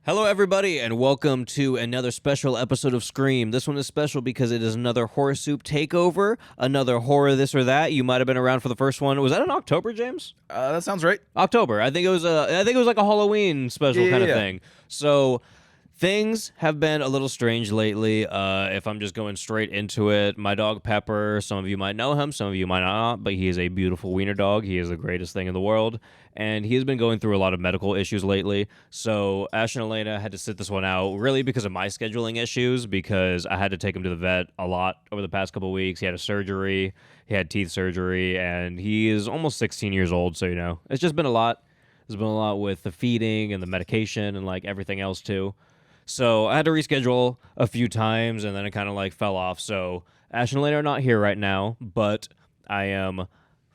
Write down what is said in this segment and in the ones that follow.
Hello, everybody, and welcome to another special episode of Scream. This one is special because it is another Horror Soup takeover, another horror this or that. You might have been around for the first one. Was that in October, James? That sounds right. October. I think it was. Like a Halloween special kind of thing. So things have been a little strange lately. If I'm just going straight into it, my dog Pepper. Some of you might know him, some of you might not, but he is a beautiful wiener dog. He is the greatest thing in the world. And he has been going through a lot of medical issues lately. So Ash and Elena had to sit this one out, really because of my scheduling issues, because I had to take him to the vet a lot over the past couple of weeks. He had a surgery, he had teeth surgery, and he is almost 16 years old. So, it's just been a lot. There's been a lot with the feeding and the medication and like everything else too. So I had to reschedule a few times, and then it kind of fell off. So Ash and Elena are not here right now, but I am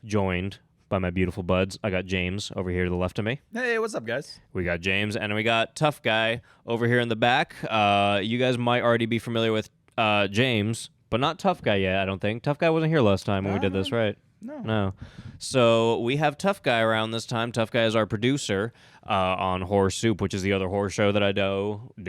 joined by my beautiful buds. I got James over here to the left of me. Hey, what's up, guys? We got James, and we got Tough Guy over here in the back. You guys might already be familiar with James, but not Tough Guy yet, I don't think. Tough Guy wasn't here last time when we did this, right? No. So we have Tough Guy around this time. Tough Guy is our producer on Horror Soup, which is the other horror show that I do. If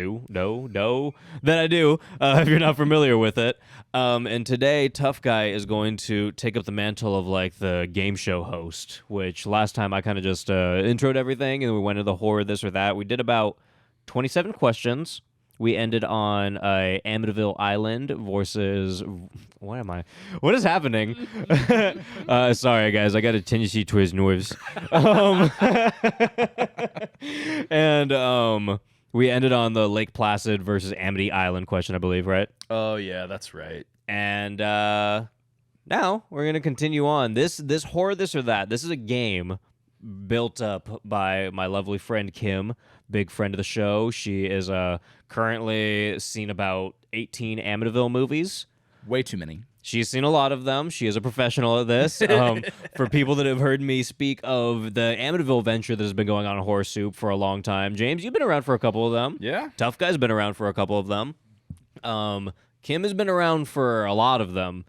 you're not familiar with it. And today, Tough Guy is going to take up the mantle of the game show host, which last time I kind of just introed everything, and we went into the horror this or that. We did about 27 questions. We ended on Amityville Island versus... What is happening? Sorry, guys. I got a tendency to his nerves. And we ended on the Lake Placid versus Amity Island question, I believe, right? Oh, yeah, that's right. And now we're going to continue on. This horror this or that. This is a game built up by my lovely friend Kim, big friend of the show. She is currently seen about 18 Amityville movies. Way too many. She's seen a lot of them. She is a professional at this. For people that have heard me speak of the Amityville venture that has been going on in Horror Soup for a long time, James, you've been around for a couple of them. Yeah. Tough Guy's been around for a couple of them. Kim has been around for a lot of them.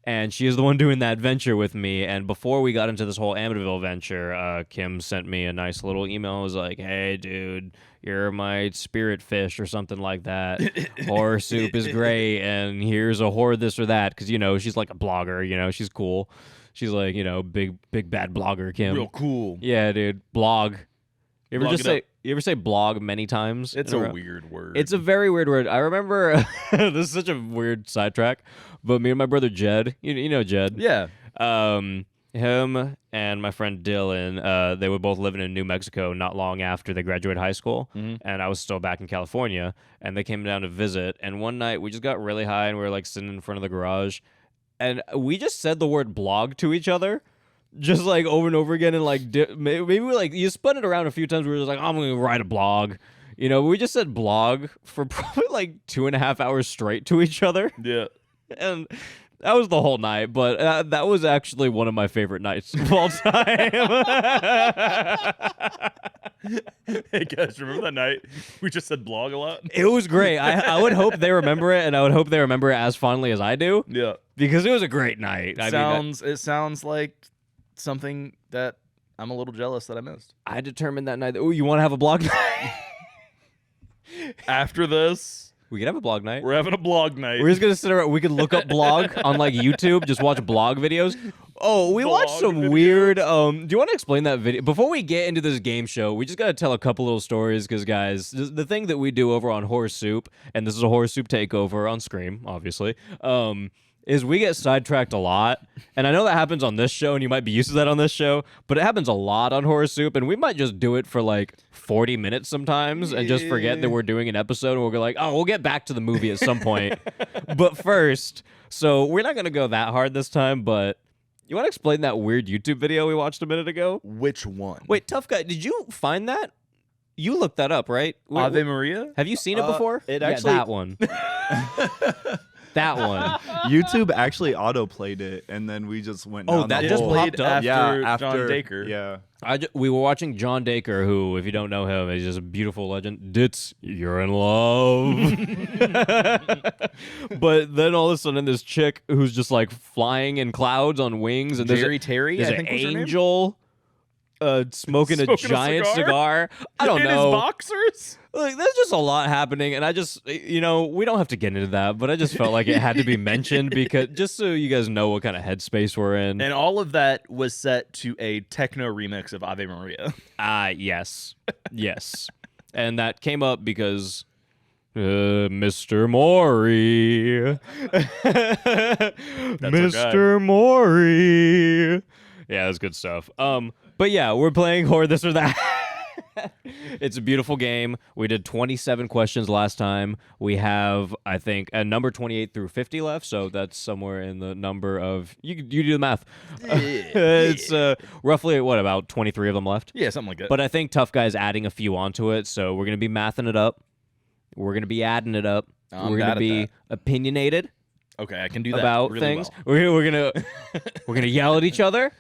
And she is the one doing that venture with me. And before we got into this whole Amityville venture, Kim sent me a nice little email. It was like, hey, dude, you're my spirit fish or something like that. Horror Soup is great. And here's a horror this or that. Because, she's like a blogger. She's cool. She's like, big bad blogger, Kim. Real cool. Yeah, dude. Blog. You ever say blog many times? It's a weird word. It's a very weird word. I remember, this is such a weird sidetrack, but me and my brother Jed, you know Jed? Yeah. Him and my friend Dylan, they were both living in New Mexico not long after they graduated high school, and I was still back in California, and they came down to visit, and one night we just got really high, and we were sitting in front of the garage, and we just said the word blog to each other. Just over and over again, and maybe you spun it around a few times. We were just I'm gonna write a blog, We just said blog for probably 2.5 hours straight to each other. Yeah, and that was the whole night. But that was actually one of my favorite nights of all time. Hey guys, remember that night we just said blog a lot? It was great. I would hope they remember it, and I would hope they remember it as fondly as I do. Yeah, because it was a great night. It sounds like something that I'm a little jealous that I missed. I determined that night that, you want to have a blog night? After this, we could have a blog night. We're having a blog night. We're just going to sit around. We could look up blog on YouTube, just watch blog videos. Oh, we watched some videos. Weird... do you want to explain that video? Before we get into this game show, we just got to tell a couple little stories because, guys, the thing that we do over on Horror Soup, and this is a Horror Soup takeover on Scream, obviously, is we get sidetracked a lot. And I know that happens on this show, and you might be used to that on this show, but it happens a lot on Horror Soup, and we might just do it for 40 minutes sometimes and just forget that we're doing an episode, and we'll go we'll get back to the movie at some point. But first, so we're not going to go that hard this time, but you want to explain that weird YouTube video we watched a minute ago? Which one? Wait, Tough Guy, did you find that? You looked that up, right? Ave Maria? Have you seen it before? It actually... that one. That one. YouTube actually auto-played it, and then we just went down that the just whole... popped up? After John Dacre. Yeah. We were watching John Dacre, who, if you don't know him, is just a beautiful legend. Ditz, you're in love. But then all of a sudden, this chick who's just flying in clouds on wings, and Jerry Terry, there's I an think was her name? angel smoking a Smoking a giant cigar. I don't in know. his boxers. Like, there's just a lot happening, and I just, we don't have to get into that, but I just felt like it had to be mentioned because just so you guys know what kind of headspace we're in. And all of that was set to a techno remix of Ave Maria. Yes. Yes. And that came up because Mr. Maury. Mr. Maury. Yeah, that's good stuff. But yeah, we're playing Horror This or That. It's a beautiful game. We did 27 questions last time. We have, I think, a number 28 through 50 left, so that's somewhere in the number of you do the math. It's roughly about 23 of them left. Yeah, something like that. But I think Tough Guy's adding a few onto it, so we're gonna be mathing it up. We're gonna be adding it up. We're gonna be opinionated. Okay, I can do that about really things. well. We're gonna yell at each other.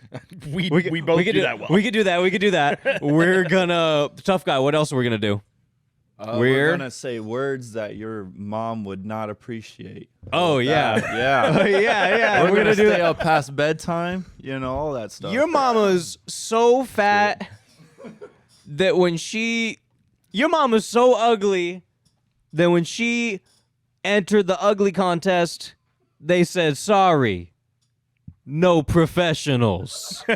We both do that well. We could do that. We could do that. We're gonna Tough Guy. What else are we gonna do? We're gonna say words that your mom would not appreciate. Oh yeah, Yeah. yeah. We're gonna do stay up past bedtime. All that stuff. Your mama's so fat that your mama's so ugly that when she entered the ugly contest, they said, sorry, no professionals. All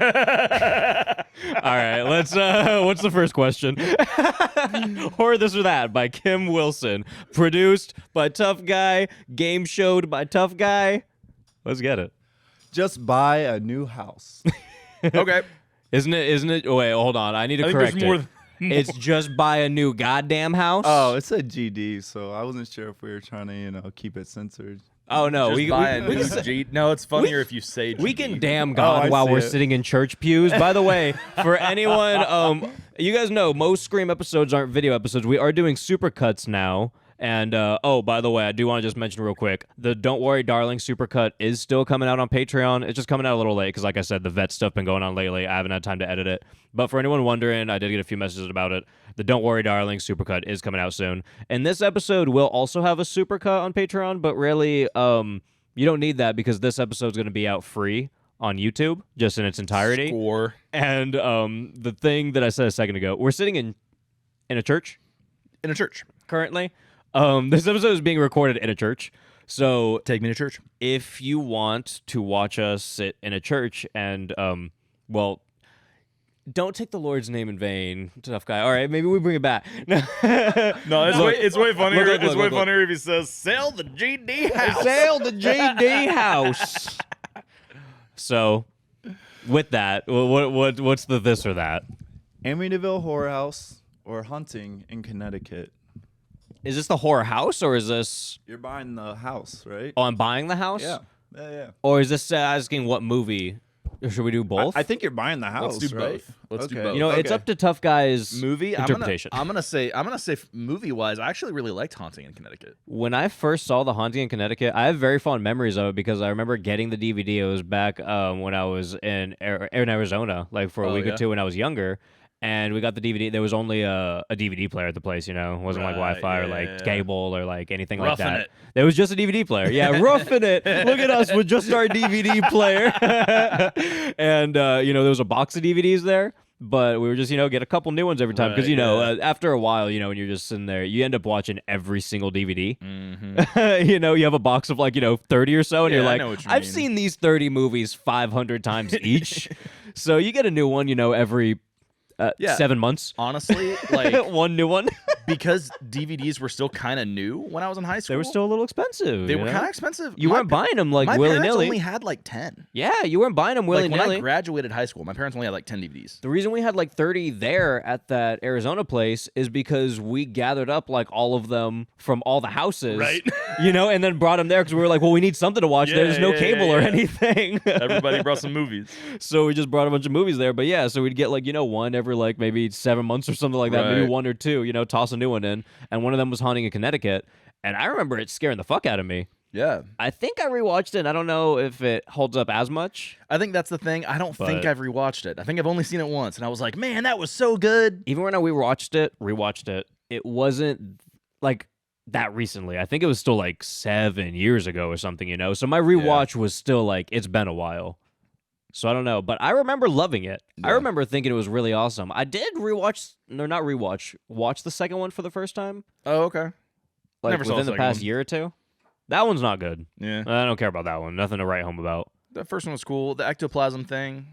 right, let's, what's the first question? Horror This or That by Kim Wilson. Produced by Tough Guy. Game showed by Tough Guy. Let's get it. Just buy a new house. Okay. Isn't it? Oh, wait, hold on. I need to I think correct there's it. more. It's just buy a new goddamn house. Oh, it said GD, so I wasn't sure if we were trying to, keep it censored. Oh no, Just buy a new G. No, it's funnier if you say G. we can damn God I while see we're it. sitting in church pews. By the way, for anyone, you guys know most Scream episodes aren't video episodes. We are doing supercuts now. And, by the way, I do want to just mention real quick, the Don't Worry Darling supercut is still coming out on Patreon. It's just coming out a little late because, like I said, the vet stuff been going on lately. I haven't had time to edit it. But for anyone wondering, I did get a few messages about it. The Don't Worry Darling supercut is coming out soon. And this episode will also have a supercut on Patreon, but really, you don't need that because this episode's going to be out free on YouTube, just in its entirety. Score. And the thing that I said a second ago, we're sitting in a church In a church. currently. This episode is being recorded in a church. So Take me to church. if you want to watch us sit in a church and, don't take the Lord's name in vain, Tough Guy. All right, maybe we bring it back. No, it's way funnier. Look, It's way look. funnier if he says, "Sell the GD house." Sail the JD house. So, with that, what's the this or that? Amityville Horror House or hunting in Connecticut. Is this the horror house or is this? You're buying the house, right? Oh, I'm buying the house. Yeah. Or is this asking what movie? Or should we do both? I think you're buying the house. Let's do right? both. Let's do Okay. both. you know, it's Okay. up to Tough Guy's Movie. interpretation. I'm gonna say movie wise, I actually really liked Haunting in Connecticut. When I first saw The Haunting in Connecticut, I have very fond memories of it because I remember getting the DVD. It was back when I was in Arizona, like for a week or two when I was younger. And we got the DVD. There was only a DVD player at the place, It wasn't like Right, Wi-Fi or yeah, like yeah. cable or like anything Roughing like that. it. There was just a DVD player. Yeah, roughing it. Look at us with just our DVD player. And, there was a box of DVDs there. But we were just, get a couple new ones every time. Because, Right, after a while, when you're just sitting there, you end up watching every single DVD. Mm-hmm. You have a box of 30 or so. And Yeah, you're I like, know what you I've mean. seen these 30 movies 500 times each. So you get a new one, every 7 months. Honestly, like One new one. because DVDs were still kind of new when I was in high school. They were still a little expensive. They were know? kind of expensive. You weren't buying them My willy parents nilly. only had like 10. Yeah, you weren't buying them willy Like when I nilly. graduated high school, my parents only had like 10 DVDs. The reason we had 30 there at that Arizona place is because we gathered up all of them from all the houses, Right. And then brought them there because we were like, well, we need something to watch. Yeah, There's no yeah, cable yeah, or yeah. anything. Everybody brought some movies. So we just brought a bunch of movies there. But yeah, so we'd get one every maybe 7 months or something like that, maybe Right. one or two, toss a new one in. And one of them was Haunting in Connecticut. And I remember it scaring the fuck out of me. Yeah. I think I rewatched it. And I don't know if it holds up as much. I think that's the thing. I don't think But- I've rewatched it. I think I've only seen it once, and I was like, man, that was so good. Even when I rewatched it, it wasn't that recently. I think it was still 7 years ago or something, So my rewatch was still it's been a while. So I don't know, but I remember loving it. I Yeah. remember thinking it was really awesome. I did watch the second one for the first time. Oh, okay. Like Never saw within the the second past one. year or two. That one's not good. Yeah. I don't care about that one. Nothing to write home about. The first one was cool. The ectoplasm thing.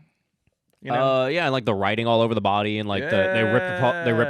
You know? Yeah, and like the writing all over the body, and like they ripped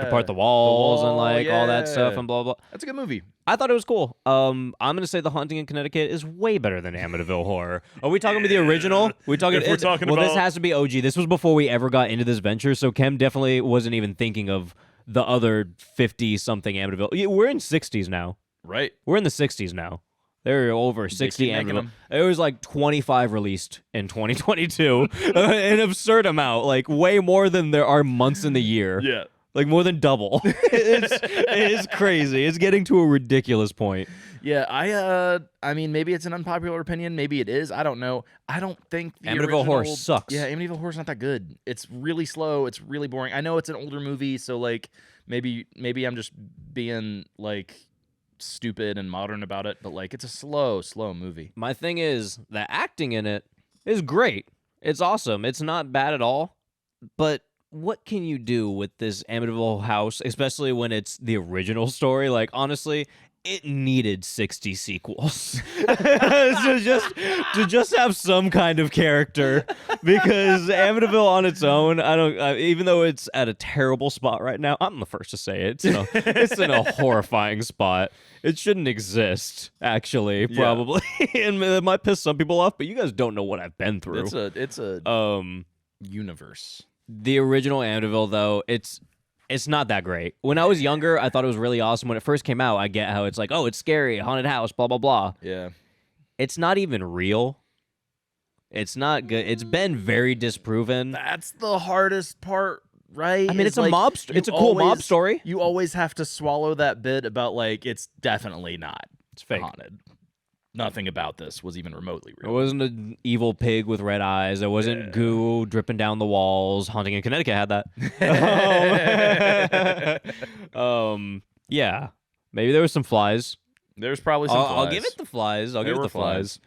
apart the The walls and wall, like all that stuff yeah. and blah blah. That's a good movie. I thought it was cool. I'm gonna say The Haunting in Connecticut is way better than Amityville Horror. Are we talking about the original? We're talking. If we're talking well, this about- has to be OG. This was before we ever got into this venture, so Kem definitely wasn't even thinking of the other 50-something Amityville. Yeah, we're in 60s now. Right. We're in the 60s now. There are over 60 keep making Amityville. them. There was like 25 released in 2022. An absurd amount, like way more than there are months in the year. Yeah. Like more than double. It's crazy. It's getting to a ridiculous point. Yeah, I mean, maybe it's an unpopular opinion. Maybe it is. I don't know. I don't think the Amityville Horror original- sucks. Yeah, Amityville Horror's not that good. It's really slow. It's really boring. I know it's an older movie, so like maybe I'm just being like stupid and modern about it, but like it's a slow movie. My thing is the acting in it is great. It's awesome. It's not bad at all. But what can you do with this Amityville house, especially when it's the original story? Like honestly, it needed 60 sequels to just have some kind of character, because Amityville on its own, even though it's at a terrible spot right now, I'm the first to say it. It's in a horrifying spot. It shouldn't exist, actually, probably, and it might piss some people off. But you guys don't know what I've been through. It's a universe. The original Amityville, though, it's not that great. When I was younger, I thought it was really awesome. When it first came out, I get how it's like, oh, it's scary, haunted house, blah, blah, blah. Yeah. It's not even real. It's not good. It's been very disproven. That's the hardest part, right? I mean, it's a like, mob. It's a cool mob story. You always have to swallow that bit about like it's definitely not. It's fake. Haunted. Nothing about this was even remotely It real. wasn't an evil pig with red eyes. It wasn't goo dripping down the walls. Haunting in Connecticut had that. Yeah. Maybe there was some flies. There's probably some. I'll give it the flies. I'll There give it were the flies.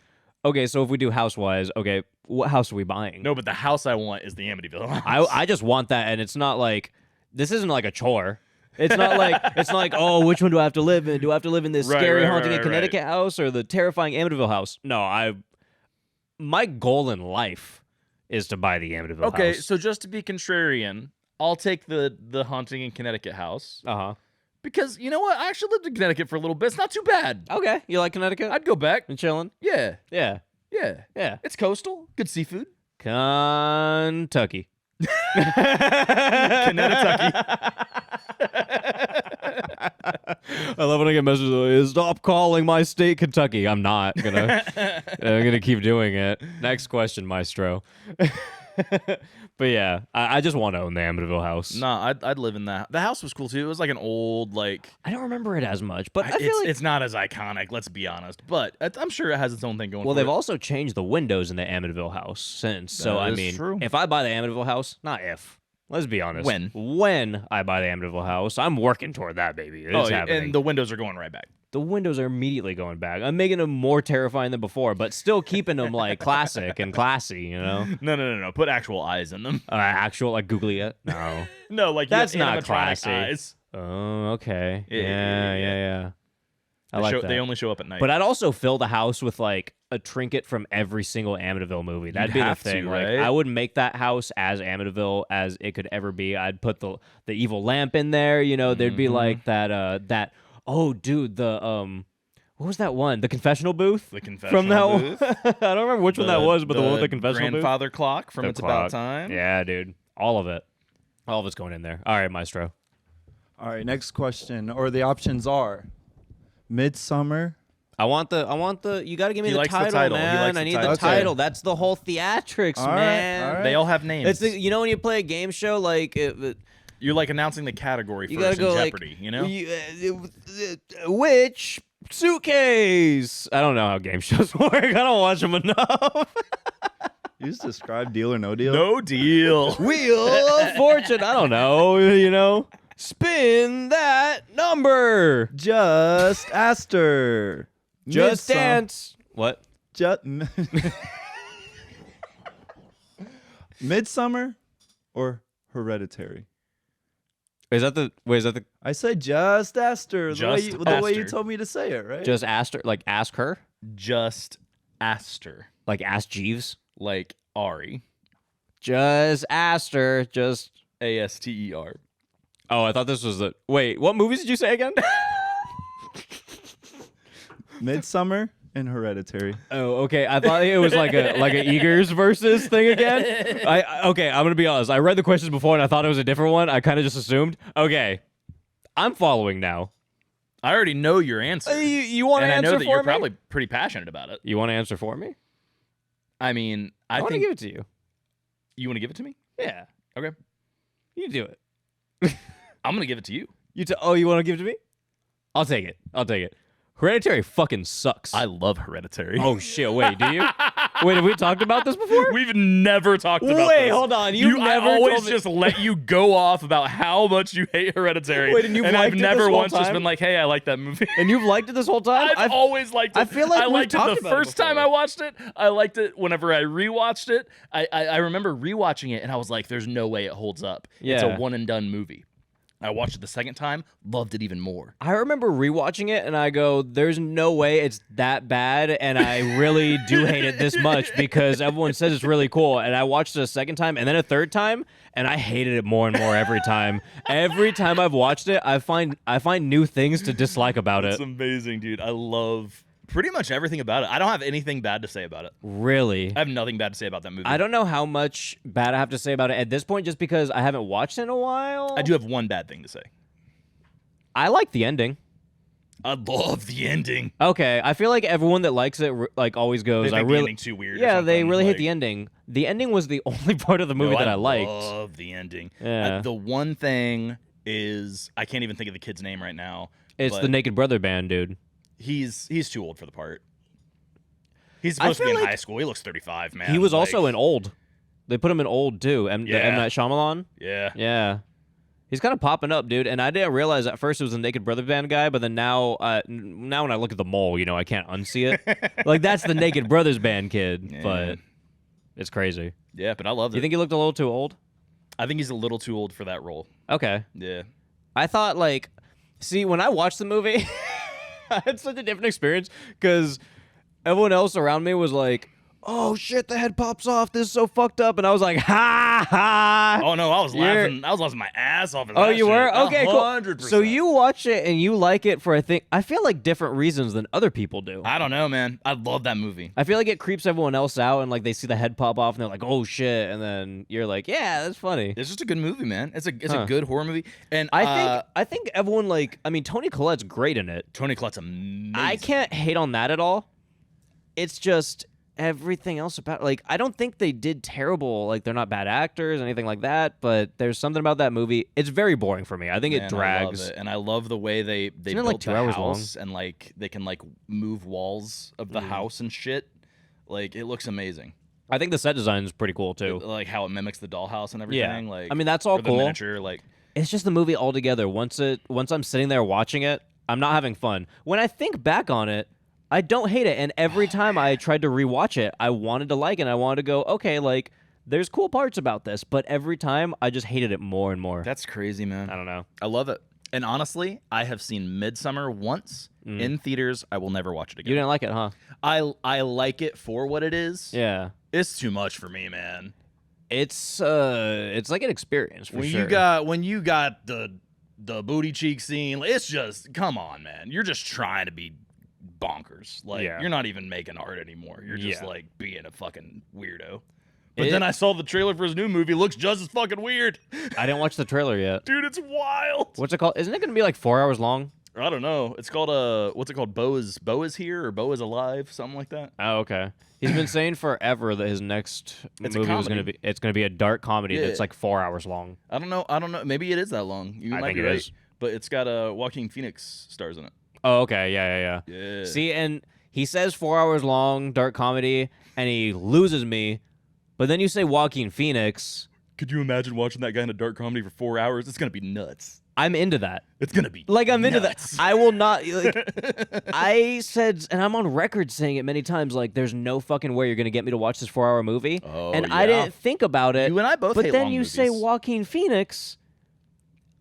Okay, so if we do house-wise, okay, what house are we buying? No, but the house I want is the Amityville house. I just want that, and it's not like this isn't like a chore. It's not like oh, which one do I have to live in? Do I have to live in this scary haunting in Connecticut house or the terrifying Amityville house? No, my goal in life is to buy the Amityville house. Okay, so just to be contrarian, I'll take the haunting in Connecticut house because you know what? I actually lived in Connecticut for a little bit. It's not too bad. Okay, you like Connecticut? I'd go back. And chilling? Yeah, Yeah. yeah. It's coastal, good seafood. Kentucky. Connecticut. I love when I get messages like, stop calling my state Kentucky. I'm not gonna. I'm gonna keep doing it. Next question, Maestro. But yeah, I just want to own the Amityville house. Nah, I'd live in that. The house was cool too. It was like an old like. I don't remember it as much, but I feel like it's not as iconic. Let's be honest, but I'm sure it has its own thing going. well, for they've it. also changed the windows in the Amityville house since. So That I is mean, true. if I buy the Amityville house, not if. Let's be honest. When I buy the Amityville house, I'm working toward that baby. It's happening. and the windows are going right back. The windows are immediately going back. I'm making them more terrifying than before, but still keeping them like classic and classy, you know? No. Put actual eyes in them. Actual like googly it? No. No, like That's you have not animatronic classy. eyes. Oh, okay. Yeah. Yeah. I like that. They only show up at night. But I'd also fill the house with like a trinket from every single Amityville movie. That'd be the have to, thing. right? Like I would make that house as Amityville as it could ever be. I'd put the evil lamp in there. You know, there'd be like that. Oh, dude, the what was that one? The confessional booth. The confessional from that booth. One? I don't remember which one that was, but the one with the confessional grandfather clock from booth. It's About Time. Yeah, dude, all of it's going in there. All right, Maestro. All right, next question, or the options are Midsummer. I want the. You got to give me He the likes the title, title. He man. likes I the need title. the title. That's the whole theatrics, All right, man. all right. They all have names. It's you know when you play a game show, like You're like announcing the category you first gotta go in like Jeopardy, you know? which suitcase? I don't know how game shows work. I don't watch them enough. You just described Deal or No Deal. No deal. Wheel of Fortune. I don't know. You know, spin that number. Just Aster. Just Midsum- dance. What? Just Midsummer or Hereditary? Is that the I said just Aster. Just The way you Aster. told me to say it, right? just Aster, like ask her, Just Aster, like ask Jeeves, like Ari, just Aster, just. Aster. Oh, I thought this was the. Wait, what movies did you say again? Midsummer and Hereditary. Oh, okay. I thought it was like a Eagers versus thing again. Okay. I'm gonna be honest. I read the questions before and I thought it was a different one. I kind of just assumed. Okay, I'm following now. I already know your answer. You want to and I answer know that for you're me? probably pretty passionate about it. You want to answer for me? I mean, I want to think give it to you. you want to give it to me. Yeah, Okay, you do it. I'm gonna give it to you. Oh, you want to give it to me? I'll take it. Hereditary fucking sucks. I love Hereditary. Oh shit! Wait, do you? Wait, have we talked about this before? We've never talked about this. Wait, hold on. You've never I always told me- just let you go off about how much you hate Hereditary. Wait, and you've I've liked it never this whole once just time? been like, hey, I like that movie. And you've liked it this whole time? I've always liked it. I feel like I we've liked it talked the about it first time before. I watched it. I liked it whenever I rewatched it. I remember rewatching it and I was like, there's no way it holds up. It's a Yeah. one and done movie. I watched it the second time, loved it even more. I remember rewatching it and I go, there's no way it's that bad, and I really do hate it this much because everyone says it's really cool. And I watched it a second time and then a third time, and I hated it more and more every time. Every time I've watched it, I find new things to dislike about It's it. amazing, dude. I love pretty much everything about it. I don't have anything bad to say about it. Really? I have nothing bad to say about that movie. I don't know how much bad I have to say about it at this point, just because I haven't watched it in a while. I do have one bad thing to say. I like the ending. I love the ending. Okay, I feel like everyone that likes it like always goes, They I think the really ending's too weird. or Yeah, they something. really like, hate the ending. The ending was the only part of the movie no, that I liked. love the ending. Yeah. The one thing is I can't even think of the kid's name right now. It's but the Naked Brother band, dude. He's too old for the part. He's supposed to be feel in like high school. He looks 35, man. He was Like, also in Old. They put him in Old too. The M Yeah. Night Shyamalan. Yeah. Yeah, he's kind of popping up, dude. And I didn't realize at first it was the Naked Brother band guy, but then now when I look at the mole, I can't unsee it. Like that's the Naked Brothers band kid, Yeah. but it's crazy. Yeah, but I loved Do it. you think he looked a little too old? I think he's a little too old for that role. Okay, Yeah. I thought see, when I watched the movie, I had such a different experience because everyone else around me was like, oh shit, the head pops off. This is so fucked up. And I was like, ha ha. Oh no, I was You're- laughing. I was laughing my ass off. At Oh, that you shit. were? Okay, cool. 100%. So you watch it and you like it for, I feel like different reasons than other people do. I don't know, man. I love that movie. I feel like it creeps everyone else out and they see the head pop off and they're like, oh shit. And then you're like, yeah, that's funny. It's just a good movie, man. It's a Huh. good horror movie. And I think everyone Toni Collette's great in it. Toni Collette's amazing. I can't hate on that at all. It's just everything else about I don't think they did terrible. They're not bad actors, anything like that. But there's something about that movie. It's very boring for me. I think it Man, drags. I love it. And I love the way they Isn't it, built 2 the hours house and they can move walls of Mm. the house and shit. It looks amazing. I think the set design is pretty cool too. Like how it mimics the dollhouse and Yeah. everything. I mean, that's all or the cool. miniature, It's just the movie altogether. Once I'm sitting there watching it, I'm not having fun. When I think back on it, I don't hate it. And every time I tried to rewatch it, I wanted to like it. And I wanted to go, okay, there's cool parts about this. But every time, I just hated it more and more. That's crazy, man. I don't know. I love it. And honestly, I have seen Midsummer once in theaters. I will never watch it again. You didn't like it, huh? I like it for what it is. Yeah. It's too much for me, man. It's like an experience for When sure. you got the booty cheek scene, it's just come on, man. You're just trying to be bonkers. Yeah. You're not even making art anymore. You're just Yeah. being a fucking weirdo. But then I saw the trailer for his new movie. Looks just as fucking weird. I didn't watch the trailer yet. Dude, it's wild. What's it called? Isn't it going to be 4 hours long? I don't know. It's called what's it called? Bo is here or Bo is alive, something like that. Oh, okay. He's been saying forever that his next It's a movie was going to comedy. be it's going to be a dark comedy Yeah. that's 4 hours long. I don't know. Maybe it is that long. You I might think be it right. is. But it's got Joaquin Phoenix stars in it. Oh, okay. Yeah. Yeah. See, and he says 4 hours long, dark comedy, and he loses me. But then you say Joaquin Phoenix. Could you imagine watching that guy in a dark comedy for 4 hours? It's gonna be nuts. I'm into that. It's gonna be Like, I'm into that. nuts. I will not. Like, I said, and I'm on record saying it many times. Like, there's no fucking way you're gonna get me to watch this 4-hour movie. Oh, and yeah. I didn't think about it. You and I both But hate then long you movies. say Joaquin Phoenix.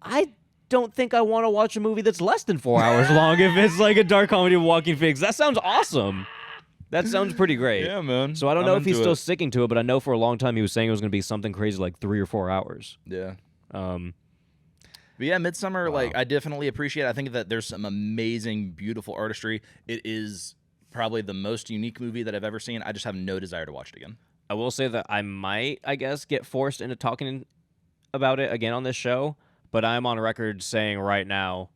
I don't think I want to watch a movie that's less than 4 hours long if it's like a dark comedy with Joaquin Phoenix. That sounds awesome. That sounds pretty great. Yeah, man. So I don't I'm know if he's into still it. sticking to it, but I know for a long time he was saying it was going to be something crazy like 3 or 4 hours. Yeah. But yeah, Midsummer, like, I definitely appreciate it. I think that there's some amazing, beautiful artistry. It is probably the most unique movie that I've ever seen. I just have no desire to watch it again. I will say that I might, I guess, get forced into talking about it again on this show, but I'm on record saying right now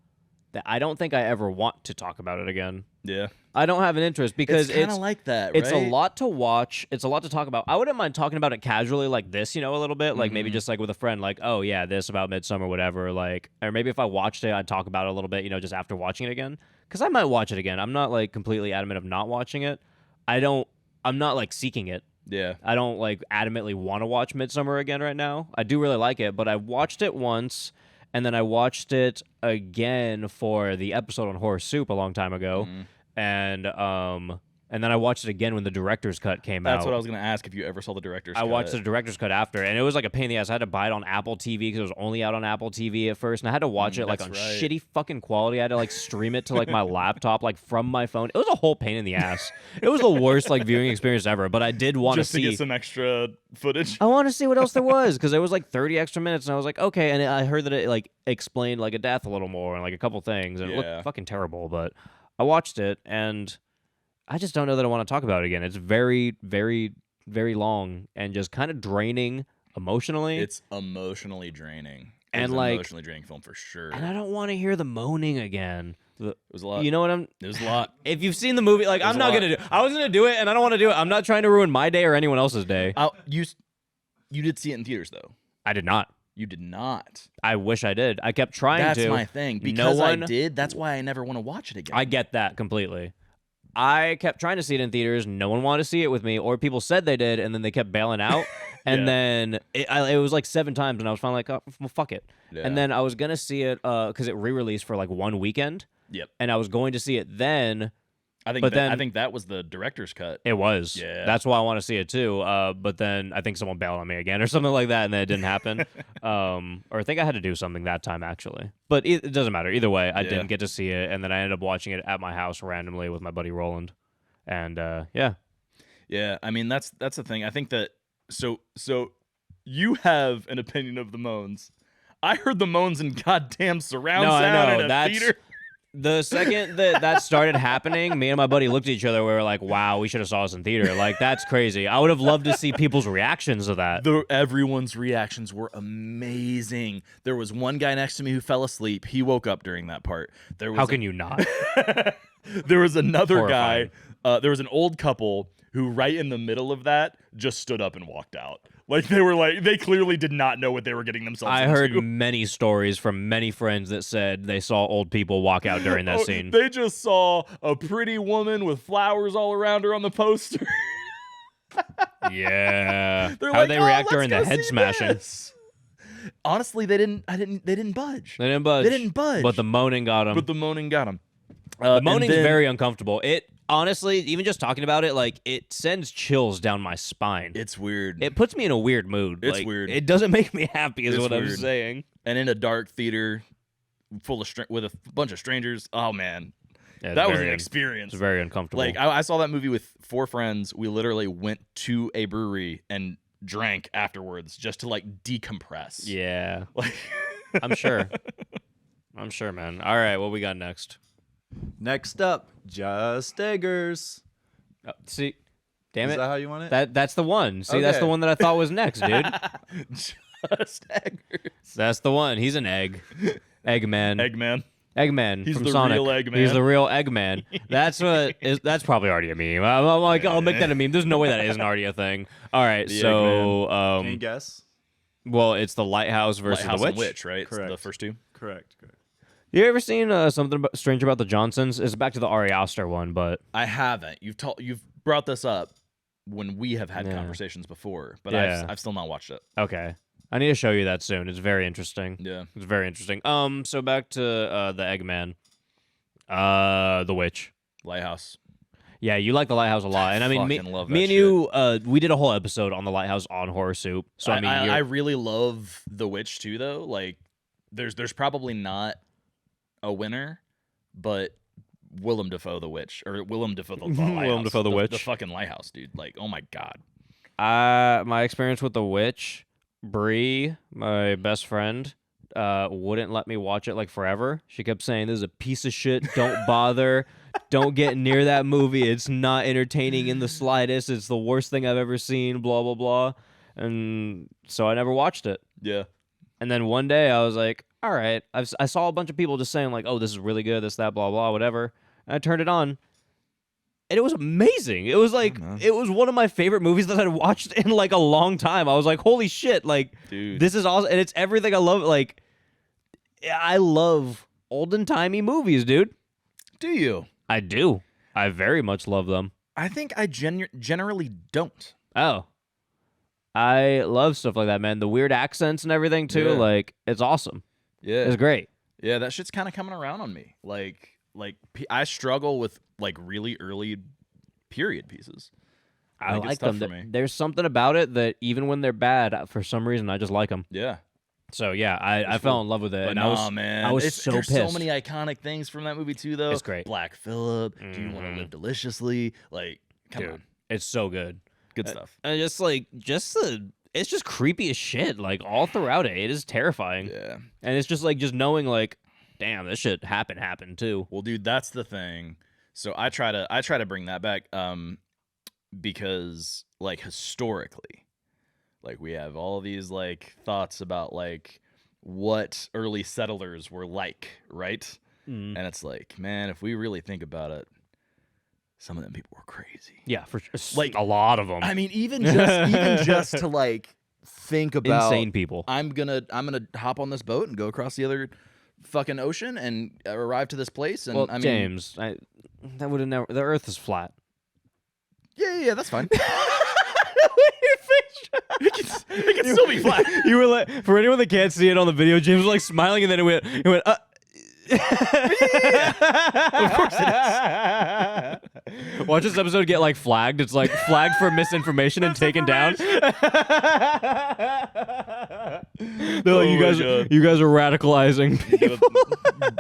that I don't think I ever want to talk about it again. Yeah. I don't have an interest because it's kind of like that, right? It's a lot to watch. It's a lot to talk about. I wouldn't mind talking about it casually like this, a little bit. Like maybe just like with a friend, like, oh yeah, this about Midsummer, whatever. Like, or maybe if I watched it, I'd talk about it a little bit, just after watching it again. Because I might watch it again. I'm not like completely adamant of not watching it. I'm not like seeking it. Yeah. I don't like adamantly want to watch Midsummer again right now. I do really like it, but I watched it once, and then I watched it again for the episode on Horror Soup a long time ago. And then I watched it again when the director's cut came out. That's what I was going to ask, if you ever saw the director's cut. I watched the director's cut after, and it was like a pain in the ass. I had to buy it on Apple TV because it was only out on Apple TV at first, and I had to watch it like on shitty fucking quality. I had to like stream it to like my laptop, like from my phone. It was a whole pain in the ass. It was the worst like viewing experience ever. But I did want just to see get some extra footage. I want to see what else there was because there was like 30 extra minutes, and I was like, okay. And I heard that it like explained like a death a little more and like a couple things, and it looked fucking terrible. But I watched it, and I just don't know that I want to talk about it again. It's very, very, very long and just kind of draining emotionally. It's emotionally draining. And it's like emotionally draining film for sure. And I don't want to hear the moaning again. It was a lot. You know what I'm? It was a lot. If you've seen the movie, like I'm not gonna do. I was gonna do it, and I don't want to do it. I'm not trying to ruin my day or anyone else's day. You did see it in theaters though. I did not. You did not. I wish I did. I kept trying to. That's my thing. Because I did, that's why I never want to watch it again. I get that completely. I kept trying to see it in theaters. No one wanted to see it with me, or people said they did, and then they kept bailing out. And then it was like 7 times, and I was finally like, oh, well, fuck it. Yeah. And then I was going to see it because it re-released for like 1 weekend. Yep. And I was going to see it then. I think that was the director's cut. It was. Yeah. That's why I want to see it too. But then I think someone bailed on me again or something like that, and then it didn't happen. Or I think I had to do something that time actually. But it doesn't matter. Either way, I didn't get to see it, and then I ended up watching it at my house randomly with my buddy Roland. And yeah. Yeah, I mean that's the thing. I think that so you have an opinion of the moans. I heard the moans in goddamn surround sound in a theater. The second that started happening, me and my buddy looked at each other. We were like, wow, we should have saw this in theater. Like, that's crazy. I would have loved to see people's reactions to that. Everyone's reactions were amazing. There was one guy next to me who fell asleep. He woke up during that part. How can you not? There was another Horrifying. guy. There was an old couple who right in the middle of that just stood up and walked out. Like they clearly did not know what they were getting themselves into. I heard many stories from many friends that said they saw old people walk out during that scene. They just saw a pretty woman with flowers all around her on the poster. Yeah. They're How like, they react let's during go the head see smashing? This. Honestly, they didn't budge. They didn't budge. But the moaning got them. The Moaning's very uncomfortable. It honestly, even just talking about it, like it sends chills down my spine. It's weird. It puts me in a weird mood. It's like, weird. It doesn't make me happy, is It's what I'm weird. saying. And in a dark theater, full of with a bunch of strangers. Oh man, Yeah, that was an experience. It's very uncomfortable. Like I saw that movie with 4 friends. We literally went to a brewery and drank afterwards just to like decompress. Yeah. Like I'm sure. I'm sure, man. All right, what we got next? Next up, Just Eggers. See, damn Is it. that how you want it? That's the one. See, that's the Okay. one that I thought was next, dude. Just Eggers. That's the one. He's an egg. Eggman. Eggman. He's He's from the Sonic. real Eggman. He's the real Eggman. That's probably already a meme. I'm like, I'll make that a meme. There's no way that isn't already a thing. All right, The so Can you guess? well, it's the Lighthouse versus Lighthouse the and Witch. Witch, right? Correct. The first 2. Correct. You ever seen something strange about the Johnsons? It's back to the Ari Aster one, but I haven't. You've brought this up when we have had conversations before, but Yeah. I've still not watched it. okay. I need to show you that soon. It's very interesting. Yeah. It's very interesting. So back to the Eggman. The Witch. Lighthouse. Yeah, you like the Lighthouse a lot, and I mean, fucking love that me and shit. you, we did a whole episode on the Lighthouse on Horror Soup. So I mean, I really love The Witch too, though. Like, there's probably not a winner, but Willem Dafoe The Witch, or Willem Dafoe the Lighthouse. Willem Dafoe the Witch. The fucking Lighthouse, dude. Like, oh my god. My experience with The Witch, Bree, my best friend, wouldn't let me watch it like forever. She kept saying, "This is a piece of shit. Don't bother. Don't get near that movie. It's not entertaining in the slightest. It's the worst thing I've ever seen, blah, blah, blah." And so I never watched it. Yeah. And then one day I was like, all right. I saw a bunch of people just saying like, "Oh, this is really good, this, that, blah, blah, whatever." And I turned it on. And it was amazing. It was like, it was one of my favorite movies that I'd watched in like a long time. I was like, holy shit, like, Dude. this is awesome. And it's everything I love. Like, I love olden-timey movies, dude. Do you? I do. I very much love them. I think I generally don't. Oh. I love stuff like that, man. The weird accents and everything, too. Yeah. Like, it's awesome. Yeah. It's great. Yeah, that shit's kind of coming around on me. Like I struggle with like really early period pieces. I it's like tough them. for me. There's something about it that even when they're bad, for some reason, I just like them. Yeah. So, yeah, I fell in love with it. But and nah, man. I was so there's pissed. so many iconic things from that movie too, though. It's great. Black Phillip. Do you want to live deliciously? Like, come Dude, on. it's so good. Good stuff. And it's just creepy as shit. Like all throughout it, it is terrifying. Yeah. And it's just like knowing like, damn, this shit happened too. Well, dude, that's the thing. So I try to bring that back, because like historically, like we have all these like thoughts about like what early settlers were like, right? Mm. And it's like, man, if we really think about it, some of them people were crazy. Yeah, for sure. Like, a lot of them. I mean, even just to like think about Insane people. I'm gonna hop on this boat and go across the other fucking ocean and arrive to this place. And Well, I mean, James, that would have never. The Earth is flat. yeah, that's fine. It can still be flat. You were like, for anyone that can't see it on the video, James was like smiling, and then it went. Of course it is. Watch this episode get like flagged. It's like flagged for misinformation and taken down. They're like, you guys are radicalizing.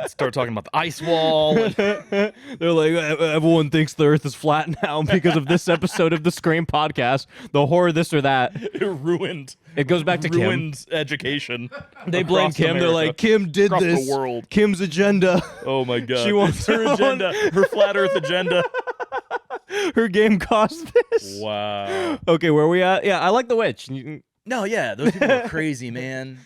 Start talking about the ice wall. They're like, everyone thinks the Earth is flat now because of this episode of the Scream podcast. The horror, this or that. It ruined. It goes back to Kim. Ruined education. They blame across Kim. America, They're like, Kim did across this. the world. Kim's agenda. Oh my god. She wants her agenda. Her flat Earth agenda. Her game cost this. Wow. Okay, where are we at? Yeah, I like The Witch. No, yeah, those people were crazy, man.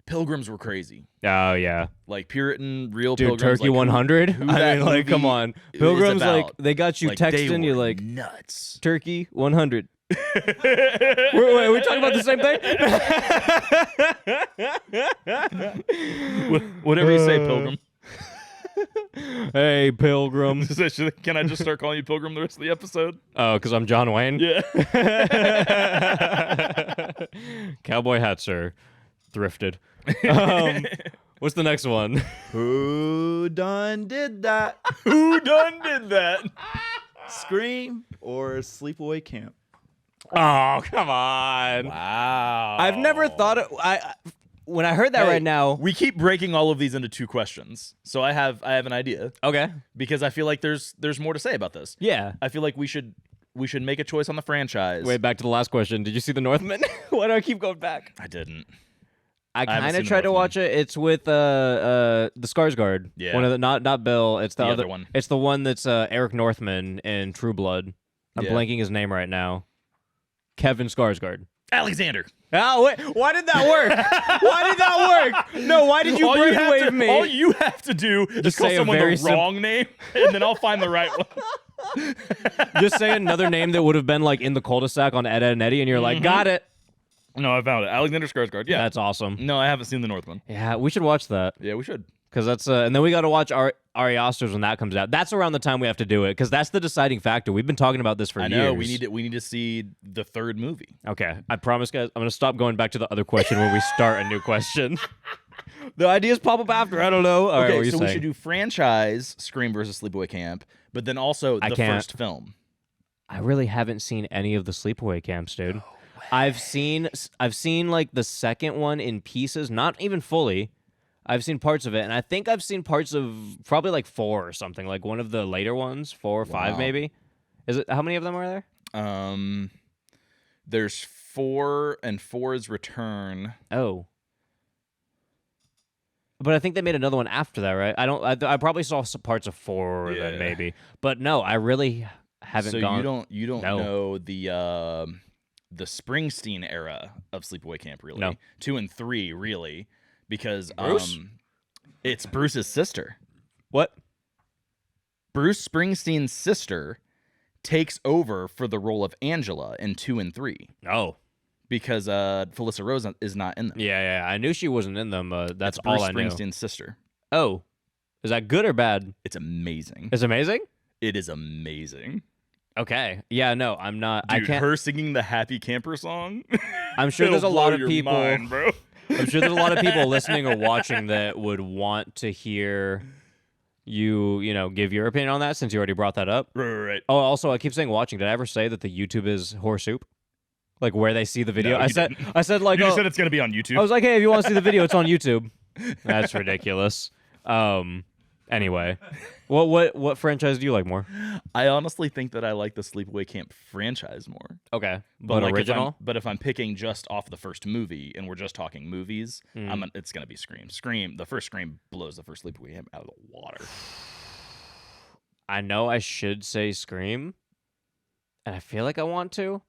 Pilgrims were crazy. Oh yeah, Like Puritan, real dude, pilgrims. Turkey like, 100. who I that mean, like, come movie on, is Pilgrims. Like, about. they got you Like, they texting. You're were like, nuts. Turkey 100. Wait, are we talking about the same thing? Whatever you say, Pilgrim. Hey, Pilgrim. Can I just start calling you Pilgrim the rest of the episode? Oh, because I'm John Wayne. Yeah. Cowboy hat, sir. Thrifted. What's the next one? Who done did that? Who done did that? Scream or Sleepaway Camp? Oh, come on. Wow. I've never thought it. When I heard that Hey, right now. we keep breaking all of these into two questions. So I have an idea Okay. because I feel like there's more to say about this. Yeah. I feel like we should make a choice on the franchise. Wait, back to the last question. Did you see The Northman? Why do I keep going back? I didn't. I haven't kind seen of The tried to Northman. watch it. It's with the Skarsgård. Yeah. One of the not Bill. It's the other one. It's the one that's Eric Northman in True Blood. I'm Yeah. blanking his name right now. Kevin Skarsgård. Alexander. Oh wait, why did that work? Why did that work? No, why did you brainwave me? All you have to do is call say a someone very the wrong name, and then I'll find the right one. Just say another name that would have been like in the cul-de-sac on Ed, Ed and Eddie, and you're like, got it. No, I found it. Alexander Skarsgård. Yeah. That's awesome. No, I haven't seen The Northman. Yeah, we should watch that Yeah, we should. because that's and then we got to watch Ari Aster's when that comes out. That's around the time we have to do it because that's the deciding factor. We've been talking about this for years. I know we need to see the third movie. Okay, I promise, guys. I'm gonna stop going back to the other question when we start a new question. The ideas pop up after. I don't know. All right, what are you so saying? we should do franchise Scream versus Sleepaway Camp, but then also the first film. I really haven't seen any of the Sleepaway Camps, dude. No I've seen like the second one in pieces, not even fully. I've seen parts of it, and I think I've seen parts of probably like 4 or something, like one of the later ones, 4 or 5 maybe. Is it? How many of them are there? There's 4, and 4 is Return. Oh. But I think they made another one after that, right? I probably saw some parts of 4 then maybe. But no, I really haven't gone. So you don't know the Springsteen era of Sleepaway Camp, really. No. 2 and 3, really, because Bruce? It's Bruce's sister. What? Bruce Springsteen's sister takes over for the role of Angela in 2 and 3. Oh. Because Felissa Rose is not in them. Yeah. I knew she wasn't in them. That's it's all I Bruce knew. Springsteen's sister. Oh. Is that good or bad? It's amazing. It's amazing? It is amazing. Okay. Yeah, no, I'm not. Dude, I can't. her singing the Happy Camper song. I'm sure there's a lot of people. Mind, bro. I'm sure there's a lot of people listening or watching that would want to hear you know, give your opinion on that since you already brought that up. Right. Oh, also, I keep saying watching. Did I ever say that the YouTube is horse soup? Like where they see the video? No, I said like you just said it's gonna be on YouTube. I was like, hey, if you want to see the video, it's on YouTube. That's ridiculous. Anyway, what franchise do you like more? I honestly think that I like the Sleepaway Camp franchise more. Okay, but like original. But if I'm picking just off the first movie and we're just talking movies, it's gonna be Scream. The first Scream blows the first Sleepaway Camp out of the water. I know I should say Scream, and I feel like I want to.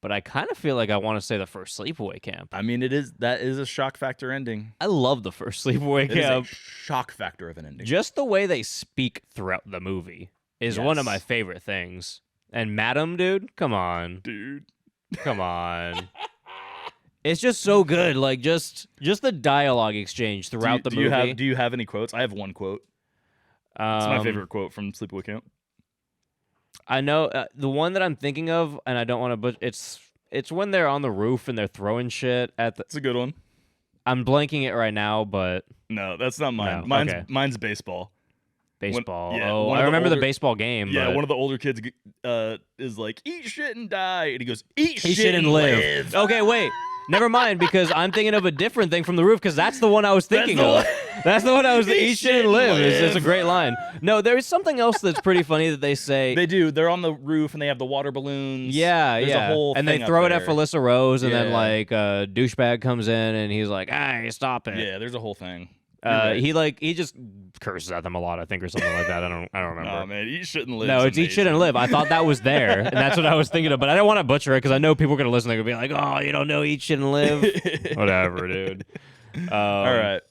But I kind of feel like I want to say the first Sleepaway Camp. I mean, that is a shock factor ending. I love the first Sleepaway Camp. It is a shock factor of an ending. Just the way they speak throughout the movie is one of my favorite things. And Madam, dude, come on. Dude. Come on. It's just so good. Like, just the dialogue exchange throughout the movie. Do you have any quotes? I have one quote. It's my favorite quote from Sleepaway Camp. I know the one that I'm thinking of, and I don't want to, but it's when they're on the roof and they're throwing shit at the. It's a good one. I'm blanking it right now, but no, that's not mine. No. Mine's baseball. Baseball. I remember the baseball game. Yeah, but one of the older kids is like, "Eat shit and die," and he goes, "Eat shit and live." Okay, wait. Never mind, because I'm thinking of a different thing from the roof, because that's the one I was thinking of. That's the one I was eat shit and live. It's a great line. No, there is something else that's pretty funny that they say. They do. They're on the roof and they have the water balloons. Yeah, There's a whole and thing they throw up it at there. Felissa Rose, and then like a douchebag comes in and he's like, "Hey, stop it." Yeah, there's a whole thing. He just curses at them a lot, I think, or something like that. I don't remember. Oh man, eat shit and live. No, it's eat shit and live. I thought that was there, and that's what I was thinking of. But I don't want to butcher it because I know people are gonna listen. They're gonna be like, "Oh, you don't know eat shit and live." Whatever, dude. All right.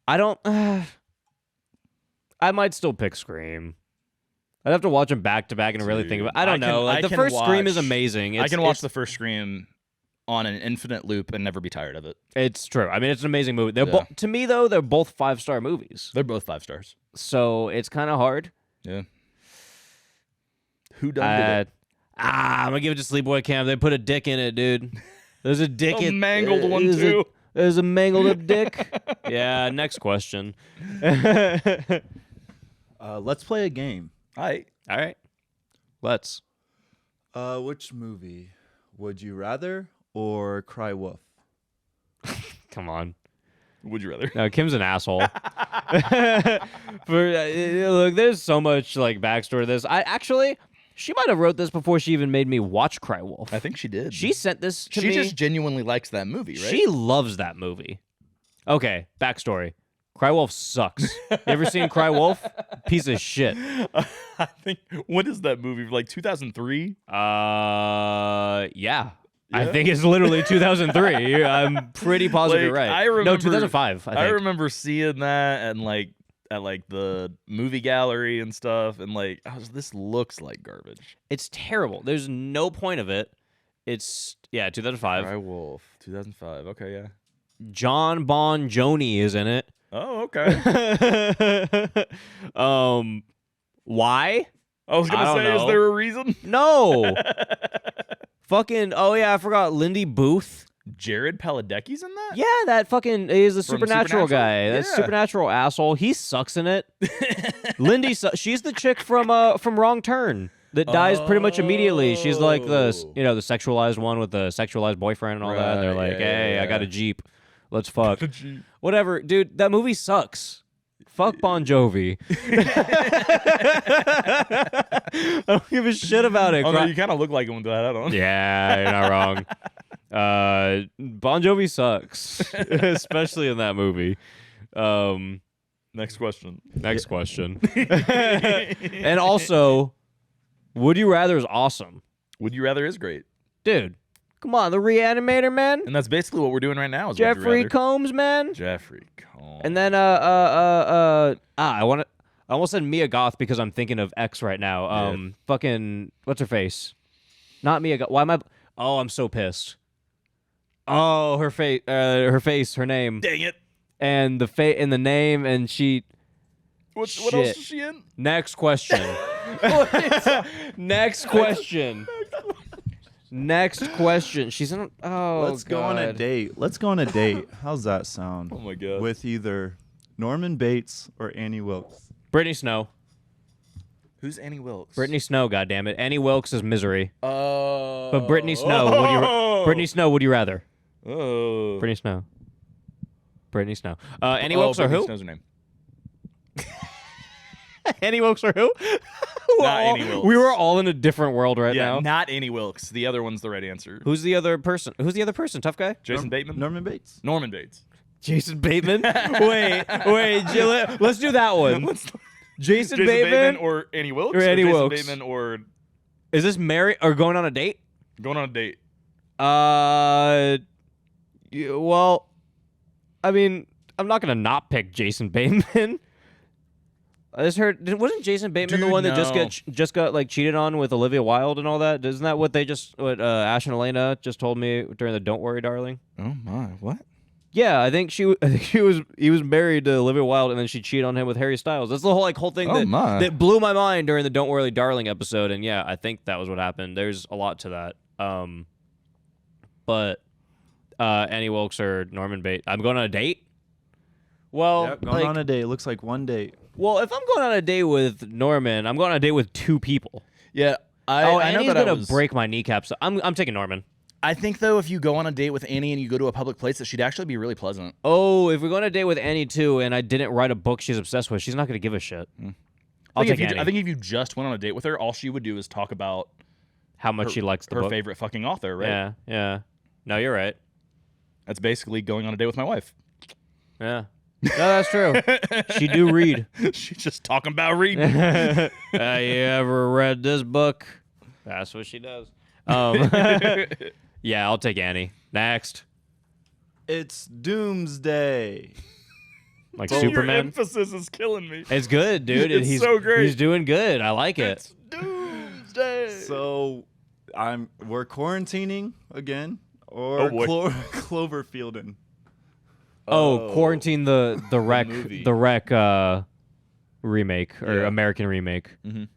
I don't. I might still pick Scream. I'd have to watch them back to back and really think about. I don't know. Like, the first Scream is amazing. I can watch the first Scream on an infinite loop and never be tired of it. It's true. I mean, it's an amazing movie. They're to me though, they're both 5-star movies. They're both 5 stars. So it's kind of hard. Yeah. Who done it? I'm gonna give it to Sleepaway Camp. They put a dick in it, dude. There's a dick in mangled one too. There's a mangled up dick. Yeah. Next question. Let's play a game. All right. Let's. Which movie? Would You Rather or Cry Wolf? Come on. Would you rather? No, Kim's an asshole. Look, there's so much like backstory to this. She might have wrote this before she even made me watch Cry Wolf. I think she did. She sent this to me. She just genuinely likes that movie, right? She loves that movie. Okay, backstory. Cry Wolf sucks. You ever seen Cry Wolf? Piece of shit. I think, what is that movie? Like 2003? Yeah. I think it's literally 2003. I'm pretty positive you're right. I remember, no, 2005. I remember seeing that and at the movie gallery and stuff, and this looks like garbage. It's terrible. There's no point of it. It's 2005. Cry Wolf, 2005. Okay, yeah. John Bon Jovi is in it. Oh, okay. Why? I was gonna say, is there a reason? No. Fucking. Oh yeah, I forgot. Lindy Booth. Jared Paladecki's in that? Yeah, that fucking is the From supernatural guy. Supernatural? That Yeah. supernatural asshole. He sucks in it. Lindy, she's the chick from Wrong Turn that dies pretty much immediately. She's like the the sexualized one with the sexualized boyfriend and all that. And they're like, hey, I got a Jeep. Let's fuck. Whatever, dude. That movie sucks. Fuck Bon Jovi. I don't give a shit about it. Oh, no, you kind of look like him with that hat on. Yeah, you're not wrong. Bon Jovi sucks, especially in that movie. Next question. Next question. And also, Would You Rather is awesome. Would You Rather is great. Dude, come on, the Reanimator, man. And that's basically what we're doing right now. Is Would You Jeffrey Rather. Combs, man. Jeffrey Combs. And then I almost said Mia Goth because I'm thinking of X right now. Fucking what's her face? Not Mia Goth. Why am I? Oh, I'm so pissed. Oh, her face, her name, Dang it. and the name, and she. What Shit. else is she in? Next question. Next question. Next question. She's in. Oh, Let's go on a God. date. Let's go on a date. How's that sound? Oh my God. With either Norman Bates or Annie Wilkes. Brittany Snow. Who's Annie Wilkes? Brittany Snow. Goddammit. Annie Wilkes is Misery. Oh. But Brittany Snow. Brittany Snow. Would you rather? Oh. Brittany Snow. Brittany Snow. Annie Wilkes or Brittany who? Snow's her name. Annie Wilkes or who? Not Annie Wilkes. We were all in a different world right Yeah, now. not Annie Wilkes. The other one's the right answer. Who's the other person? Who's the other person? Tough guy? Jason Bateman? Norman Bates. Norman Bates. Jason Bateman? wait, Jill, let's do that one. Jason Bateman? or Annie Wilkes? Or Annie Jason Wilkes. Bateman or Is this married or going on a date? going on a date? Well, I mean, I'm not gonna not pick Jason Bateman. I just heard, wasn't Jason Bateman the Dude, one that no. just got like cheated on with Olivia Wilde and all that? Isn't that what Ash and Elena just told me during the "Don't Worry, Darling"? Oh my, what? Yeah, I think he was married to Olivia Wilde and then she cheated on him with Harry Styles. That's the whole thing Oh, my. that blew my mind during the "Don't Worry, Darling" episode. And yeah, I think that was what happened. There's a lot to that. But Annie Wilkes or Norman Bates. I'm going on a date. Well, Yep, going on a date. Looks like one date. well, if I'm going on a date with Norman, I'm going on a date with two people. Yeah, I and know he's that gonna break my kneecaps. I'm taking Norman. I think though, if you go on a date with Annie and you go to a public place, that she'd actually be really pleasant. Oh, if we're going on a date with Annie too, and I didn't write a book she's obsessed with, she's not gonna give a shit. I'll take Annie. I think if you just went on a date with her, all she would do is talk about How much she likes the her book. favorite fucking author, right? Yeah, yeah. No, you're right. That's basically going on a date with my wife. Yeah. No, that's true. She do read. She's just talking about reading. You ever read this book? That's what she does. Yeah, I'll take Annie. Next. It's Doomsday. Like Your Superman. emphasis is killing me. It's good, dude. It's he's so great. He's doing good. I like it. It's Doomsday. So we're quarantining again, or Oh, boy. Cloverfielding. Quarantine the wreck movie. remake or Yeah. American remake. Mhm.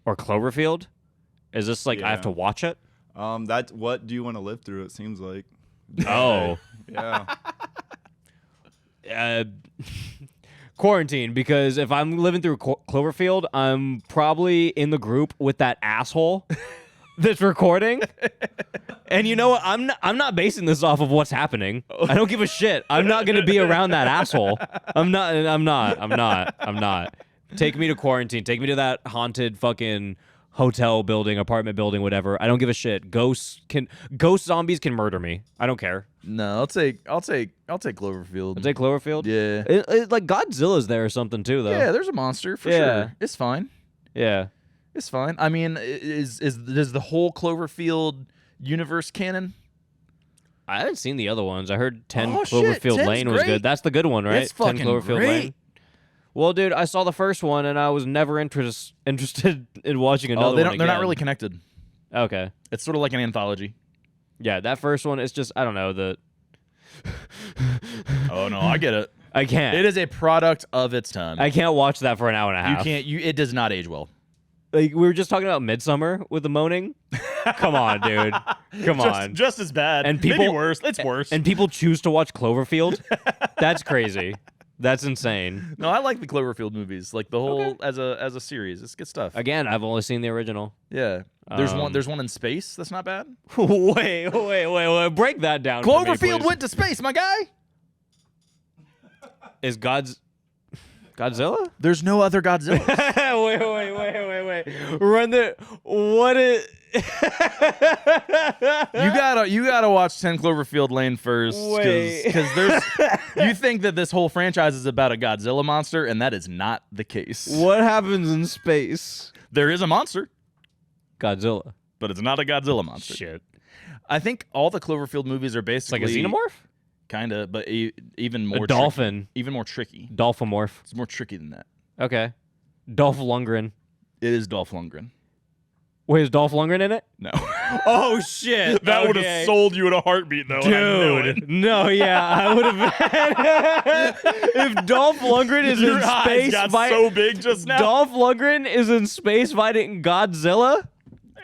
Or Cloverfield? Is this like I have Yeah. to watch it? That what do you want to live through? It seems like. Oh. Yeah. Quarantine, because if I'm living through Cloverfield, I'm probably in the group with that asshole that's recording. And you know what? I'm not basing this off of what's happening. I don't give a shit. I'm not gonna be around that asshole. I'm not. Take me to quarantine. Take me to that haunted fucking hotel building, apartment building, whatever. I don't give a shit. Ghost zombies can murder me. I don't care. No, I'll take Cloverfield. I'll take Cloverfield. Yeah. Like Godzilla's there or something too, though. Yeah, there's a monster for Yeah. sure. It's fine. Yeah. It's fine. I mean, does the whole Cloverfield universe canon? I haven't seen the other ones. I heard 10 Oh, shit, Cloverfield 10's Lane was great. good. That's the good one, right? It's 10 fucking Cloverfield great. Lane. Well, dude, I saw the first one and I was never interested in watching another They're one not again. really connected. Okay. It's sort of like an anthology. Yeah, that first one is just, I don't know, Oh no, I get it. I can't. It is a product of its time. I can't watch that for an hour and a half. You can't. It does not age well. Like, we were just talking about Midsummer with the moaning. Come on, dude. Come on. Just as bad. And people, maybe worse. It's worse. And people choose to watch Cloverfield. That's crazy. That's insane. No, I like the Cloverfield movies. Like the whole as a series. It's good stuff. Again, I've only seen the original. Yeah. There's one in space. That's not bad. Wait. Break that down. Cloverfield for me, please. went to space, my guy. Is Godzilla? There's no other Godzilla. wait. Run the what is You gotta watch 10 Cloverfield Lane first, because there's. You think that this whole franchise is about a Godzilla monster, and that is not the case. What happens in space? There is a monster, Godzilla. but it's not a Godzilla monster. Shit. I think all the Cloverfield movies are It's like basically a xenomorph? kind of, but even more A dolphin. even more tricky. Dolphomorph. It's more tricky than that. Okay. Dolph Lundgren. It is Dolph Lundgren. Wait, is Dolph Lundgren in it? No. Oh shit. That would have sold you in a heartbeat, though. Dude, no, yeah, I would have. If Dolph Lundgren is Your in eyes space got fighting, so big just now. Dolph Lundgren is in space fighting Godzilla.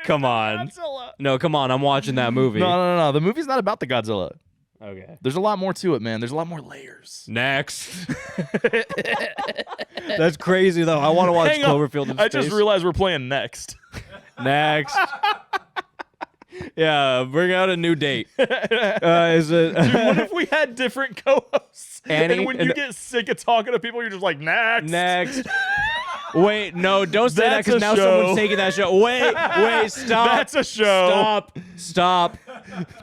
Come on, Godzilla. no, come on, I'm watching that movie. No. The movie's not about the Godzilla. Okay. There's a lot more to it, man. There's a lot more layers. Next. That's crazy though. I want to watch Hang on. Cloverfield in I space. just realized we're playing next. Next. Yeah, bring out a new date. Is it? Dude, what if we had different co-hosts? Annie and when you get sick of talking to people, you're just like, next. Next. Wait, no, don't say that That's because a now show. someone's taking that show. Wait, stop. That's a show. Stop.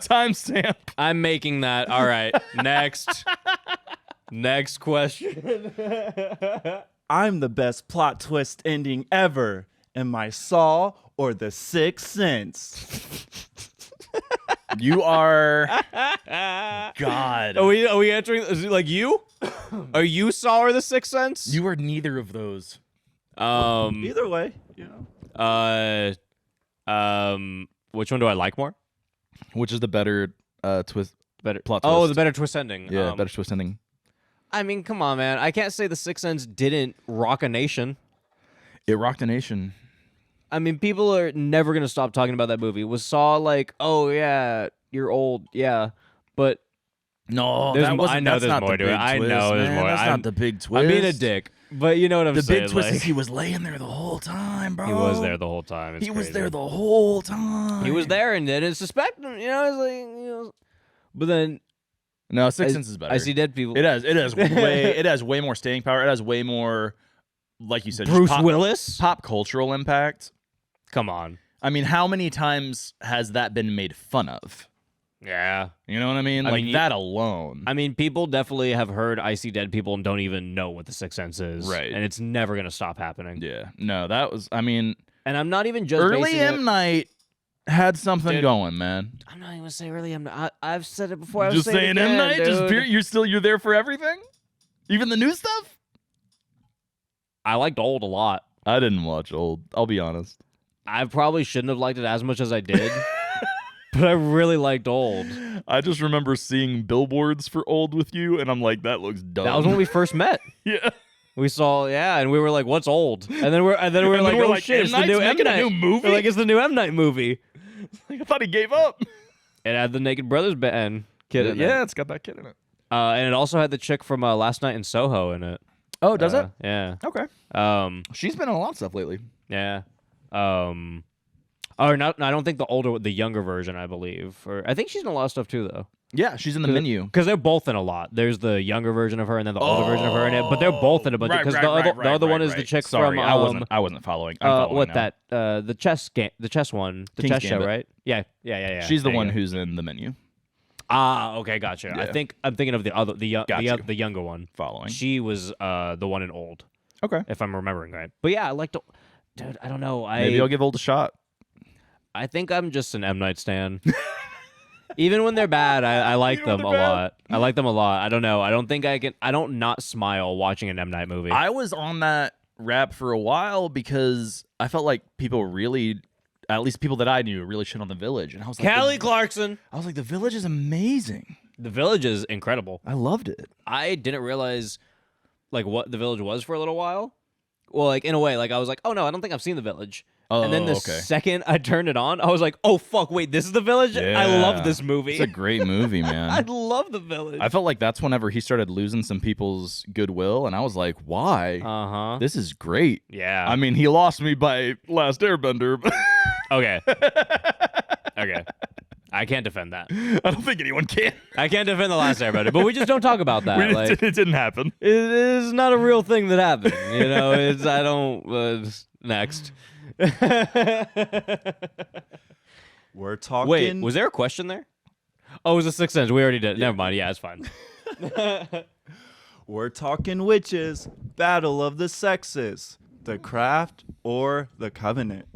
Timestamp. I'm making that. All right. Next. Next question. I'm the best plot twist ending ever. Am I Saw or The Sixth Sense? You are. God. Are we answering? Is it like you? Are you Saw or The Sixth Sense? You are neither of those. Either way, you know. Which one do I like more? Which is the better twist? Better plot Oh, twist. the better twist ending. Yeah, better twist ending. I mean, come on, man. I can't say The Sixth Sense didn't rock a nation. It rocked a nation. I mean, people are never gonna stop talking about that movie. Was Saw like, oh yeah, you're old, yeah, but No, There's that mo- wasn't. I know that's there's not more the to it. big I twist, know there's man. more. That's I'm- not the big twist. I'm being a dick. But you know what I'm The saying. big twist like, is he was laying there the whole time, bro. he was there the whole time. It's He was crazy. there the whole time. He was there and didn't suspect him. You know, it's like, you know. But then No, Sixth Sense is better. I see dead people. It has way more staying power. It has way more, like you said, Bruce just Willis. pop cultural impact. Come on. I mean, how many times has that been made fun of? Yeah. You know what I mean? I Like mean, that alone. I mean, people definitely have heard I see dead people and don't even know what the Sixth Sense is. Right. And it's never gonna stop happening. Yeah. No, that was. I mean, And I'm not even just early basing M it- Night had something Dude. going, man. I'm not even gonna say early M Night. I've said it before. I'll Just say it saying again, M Night. dude. You're there for everything, even the new stuff. I liked Old a lot. I didn't watch Old. I'll be honest. I probably shouldn't have liked it as much as I did, but I really liked Old. I just remember seeing billboards for Old with you, and I'm like, that looks dumb. That was when we first met. yeah. We saw, and we were like, "What's Old?" And then we're like, "Oh shit, it's the M. new Night's M making a Night new movie? We're like, it's the new M Night movie. I thought he gave up. It had the Naked Brothers band kid in it. Yeah, it's got that kid in it. And it also had the chick from Last Night in Soho in it. Oh, does it? Yeah. Okay. She's been in a lot of stuff lately. Yeah. Or not? I don't think the younger version. I believe, or I think she's in a lot of stuff too, though. Yeah, she's in the menu. Because they're both in a lot. There's the younger version of her and then the older version of her in it. But they're both in a bunch. Right, Because right, the other one is the chick Sorry, from. I wasn't following. I'm following what now. the chess game, the chess one, the King's chess show, Gambit. right? Yeah. She's the There you one go. who's in the menu. Ah, okay, gotcha. Yeah. I think I'm thinking of the other, the younger one. Following. She was the one in Old, Okay. if I'm remembering right. But yeah, I liked. Dude, I don't know. Maybe I'll give Old a shot. I think I'm just an M Night stan. Even when they're bad, I like Even when them a they're bad? lot. I like them a lot. I don't know. I don't think I can. I don't not smile watching an M Night movie. I was on that rap for a while because I felt like people really, at least people that I knew, really shit on The Village, and I was like, Callie Clarkson. I was like, The Village is amazing. The Village is incredible. I loved it. I didn't realize like what The Village was for a little while. Well, like in a way, like I was like, oh no, I don't think I've seen The Village. Oh, and then the okay. second I turned it on, I was like, oh fuck, wait, this is The Village? I love this movie. It's a great movie, man. I love The Village. I felt like that's whenever he started losing some people's goodwill, and I was like, why? Uh-huh. This is great. Yeah. I mean, he lost me by Last Airbender, but Okay. Okay. I can't defend that. I don't think anyone can. I can't defend The Last Airbender, but we just don't talk about that. Like, It didn't happen. it is not a real thing that happened. You know, it's I don't. Next. We're talking. Wait, was there a question there? Oh, it was a Sixth Sense. We already did. Never mind. Yeah, it's fine. We're talking witches. Battle of the sexes. The Craft or The Covenant.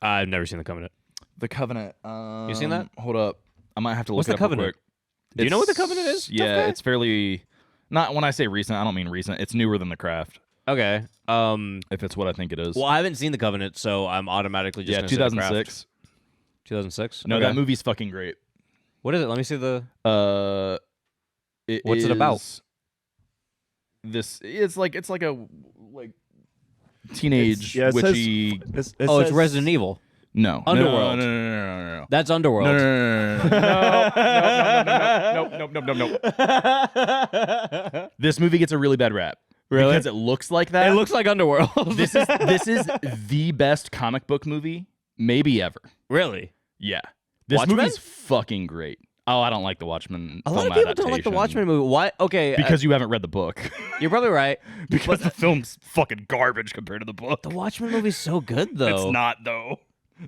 I've never seen The Covenant. The Covenant. You seen that? Hold up. I might have to look What's it The up real Covenant? quick. Do you know what The Covenant is? Tough Yeah, guy? it's fairly. Not when I say recent, I don't mean recent. It's newer than The Craft, Okay. if it's what I think it is. Well, I haven't seen The Covenant, so I'm automatically just yeah, gonna say The Craft. 2006. 2006. No, Okay. that movie's fucking great. What is it? Let me see the. What's it about? It's like a teenage it says- witchy. It Oh, it's says- Resident Evil. No, Underworld. No. That's Underworld. No. This movie gets a really bad rap. Really? Because it looks like that. It looks like Underworld. This is the best comic book movie maybe ever. Really. Yeah. This Watchmen? movie's fucking great. Oh, I don't like the Watchmen. A lot film of people don't like the adaptation. Watchmen movie. Why? Okay. Because you haven't read the book. you're probably right. Because the film's fucking garbage compared to the book. The Watchmen movie's so good, though. It's not, though.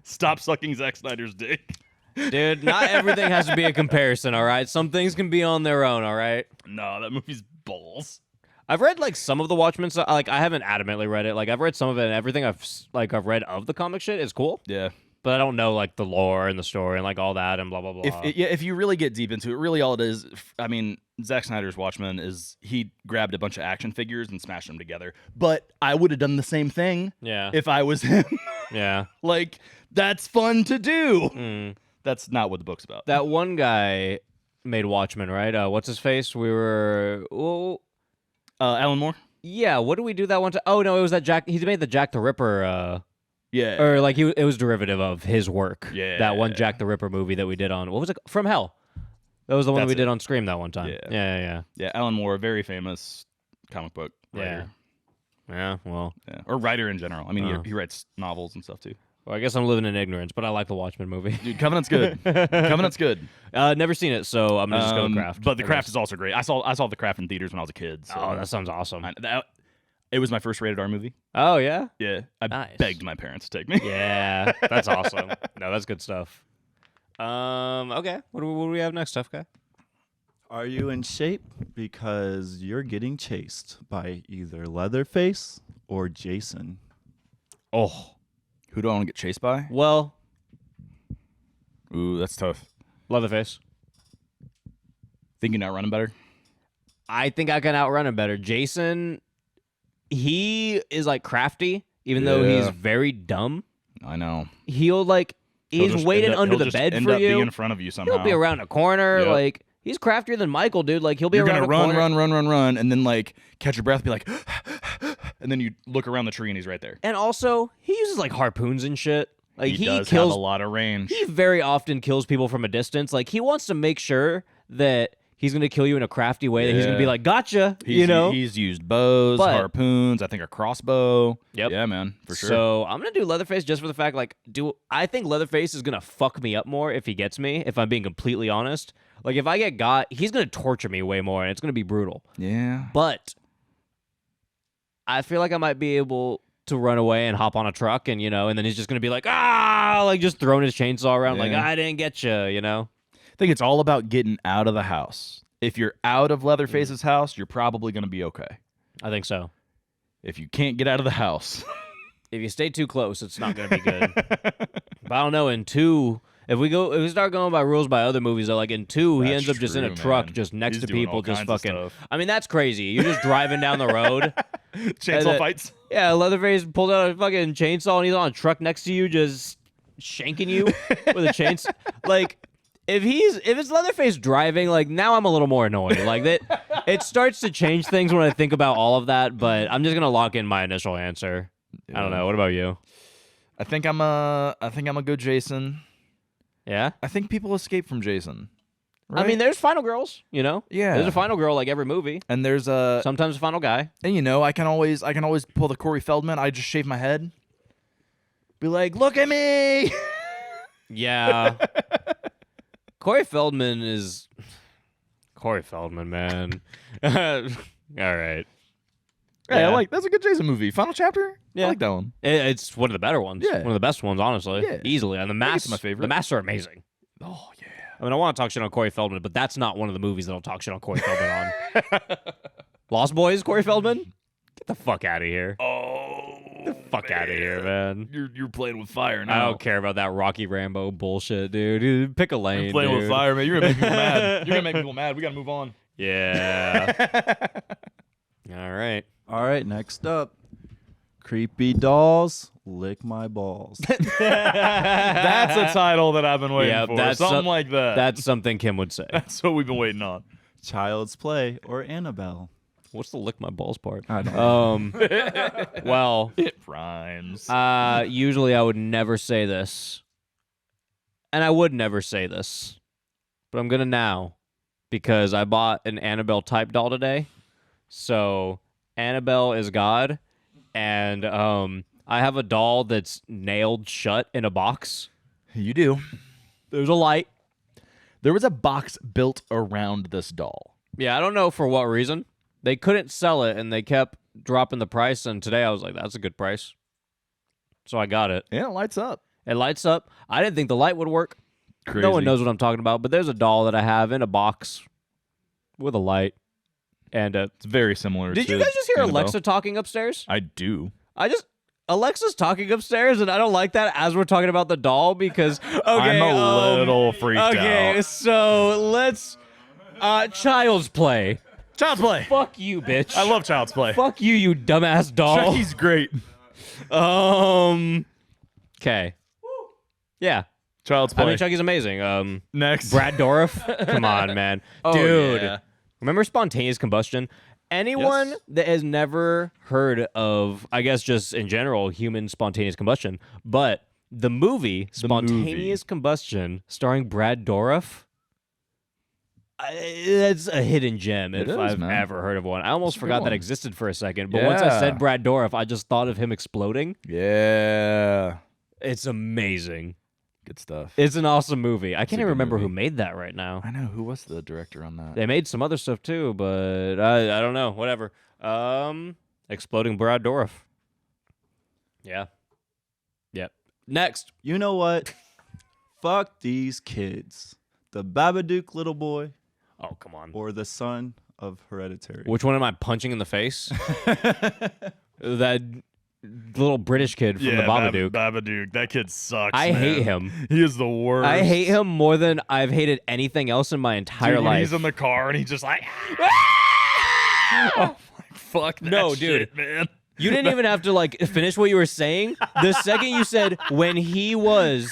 Stop sucking Zack Snyder's dick. Dude, not everything has to be a comparison, all right? Some things can be on their own, all right? No, that movie's balls. I've read like some of the Watchmen stuff. Like I haven't adamantly read it. Like I've read some of it, and everything I've read of the comic shit is cool. Yeah. But I don't know like the lore and the story and like all that and blah blah blah. If you really get deep into it, really all it is, I mean, Zack Snyder's Watchmen is he grabbed a bunch of action figures and smashed them together. But I would have done the same thing Yeah. if I was him. Yeah. Like, that's fun to do. Mm. That's not what the book's about. That one guy made Watchmen, right? What's his face? We were. Oh, Alan Moore? yeah. What did we do that one time? Oh no, it was that Jack. He made the Jack the Ripper. Yeah. Or like it was derivative of his work. Yeah. That one Jack the Ripper movie that we did on. What was it? From Hell. That was the one That's we did it. on Scream that one time. Yeah. Yeah, Alan Moore, very famous comic book Yeah. writer. Yeah. Well. Yeah. Or writer in general. I mean, Oh. he writes novels and stuff too. Well, I guess I'm living in ignorance, but I like the Watchmen movie. Dude, Covenant's good. Covenant's good. Never seen it, so I'm gonna just go with Craft. But The I Craft guess. is also great. I saw The Craft in theaters when I was a kid. So Oh, that sounds awesome. it was my first rated R movie. Oh yeah. Yeah, I Nice. begged my parents to take me. Yeah, that's awesome. No, that's good stuff. Okay. What do we have next, tough guy? Are you in shape? Because you're getting chased by either Leatherface or Jason. Oh, Who do I want to get chased by? well, Ooh, that's tough. Leatherface. Think you're not running better? I think I can outrun him better. Jason, he is like crafty, even though he's Yeah. very dumb. I know. He'll like He'll he's just waiting end up- under he'll the just bed end for up you. Be in front of you somehow. He'll be around a corner. Yep. Like he's craftier than Michael, dude. Like he'll be You're around gonna a corner. run, and then like catch your breath, be like, and then you look around the tree and he's right there. And also, he uses like harpoons and shit. Like he does kills have a lot of range. He very often kills people from a distance. Like he wants to make sure that he's going to kill you in a crafty way. That he's going to be Yeah. like, "Gotcha," He's used bows, But- harpoons. I think a crossbow. Yep. Yeah, man, for sure. So I'm gonna do Leatherface just for the fact, like, I think Leatherface is gonna fuck me up more if he gets me. If I'm being completely honest, like if I get got, he's gonna torture me way more, and it's gonna be brutal. yeah. But I feel like I might be able to run away and hop on a truck, and and then he's just gonna be like, like just throwing his chainsaw around, like Yeah. I didn't get you, I think it's all about getting out of the house. If you're out of Leatherface's house, you're probably going to be okay. I think so. If you can't get out of the house, If you stay too close, it's not gonna be good. But I don't know. In 2, if we start going by rules by other movies, though, like in 2, he That's ends up just in a true, truck, man. just next He's to doing people, all just kinds of fucking. stuff. I mean, that's crazy. You're just driving down the road. chainsaw fights. Yeah, Leatherface pulled out a fucking chainsaw and he's on a truck next to you, just shanking you with a chainsaw. Like, if it's Leatherface driving, like now I'm a little more annoyed. Like that, it starts to change things when I think about all of that. But I'm just gonna lock in my initial answer. I don't know. What about you? I think I'm a go Jason. Yeah. I think people escape from Jason. I mean, there's final girls. Yeah. There's a final girl like every movie. And there's Sometimes a final guy. and I can always pull the Corey Feldman. I just shave my head. Be like, look at me. Yeah. Corey Feldman, man. All right. Hey, Yeah. that's a good Jason movie. Final Chapter? Yeah. I like that one. It's one of the better ones. Yeah. One of the best ones, honestly. Yeah. Easily. And the masks, my favorite. The masks are amazing. Oh, yeah. I mean, I want to talk shit on Corey Feldman, but that's not one of the movies that I'll talk shit on Corey Feldman on. Lost Boys, Corey Feldman? Get the fuck out of here. Oh, Get the fuck out of here, man. You're playing with fire I now. don't care about that Rocky Rambo bullshit, dude. Pick a lane, You're playing dude. with fire, man. You're gonna make people mad. You're gonna make people mad. We gotta move on. Yeah. All right. All right, next up. Creepy dolls, lick my balls. That's a title that I've been waiting Yeah, for. that's Something like that. That's something Kim would say. That's what we've been waiting on. Child's Play or Annabelle. What's the lick my balls part? I don't know. Well, It rhymes. usually I would never say this. And I would never say this. But I'm going to now because I bought an Annabelle type doll today. So, Annabelle is God and I have a doll that's nailed shut in a box. You do. There's a light. There was a box built around this doll. Yeah, I don't know for what reason. They couldn't sell it, and they kept dropping the price, and today I was like, that's a good price. So I got it. Yeah, it lights up. It lights up. I didn't think the light would work. Crazy. No one knows what I'm talking about, but there's a doll that I have in a box with a light. And It's very similar. did to you guys just hear Annabelle. Alexa talking upstairs? I do. Alexa's talking upstairs, and I don't like that as we're talking about the doll because okay, I'm a little freaked okay, out. so let's Child's Play. Child's Play. Fuck you, bitch. I love Child's Play. Fuck you dumbass doll. Chucky's great. Okay. Yeah. Child's Play. I mean, Chucky's amazing. Next. Brad Dourif. Come on, man. Oh, Dude. yeah. Remember spontaneous combustion? Anyone Yes. that has never heard of, I guess just in general, human spontaneous combustion, but the movie Spontaneous Combustion starring Brad Dourif, that's a hidden gem if It is, I've man. ever heard of one. I almost It's a good forgot that one. existed for a second, but once I Yeah. said Brad Dourif, I just thought of him exploding. Yeah. It's amazing. Good stuff. It's an awesome movie. I can't a even good remember who movie. made that right now. I know. Who was the director on that? They made some other stuff too, but I don't know. Whatever. Exploding Brad Dourif. Yeah. Yep. Next. You know what? Fuck these kids. The Babadook little boy Oh, come on. or the son of Hereditary. Which one am I punching in the face? That little British kid from the Babadook. Babadook. That kid sucks. I hate him. He is the worst. I hate him more than I've hated anything else in my entire Dude, when life. he's in the car and he's just like, oh my fuck that No, dude. shit, man. You didn't even have to like finish what you were saying. The second you said when he was,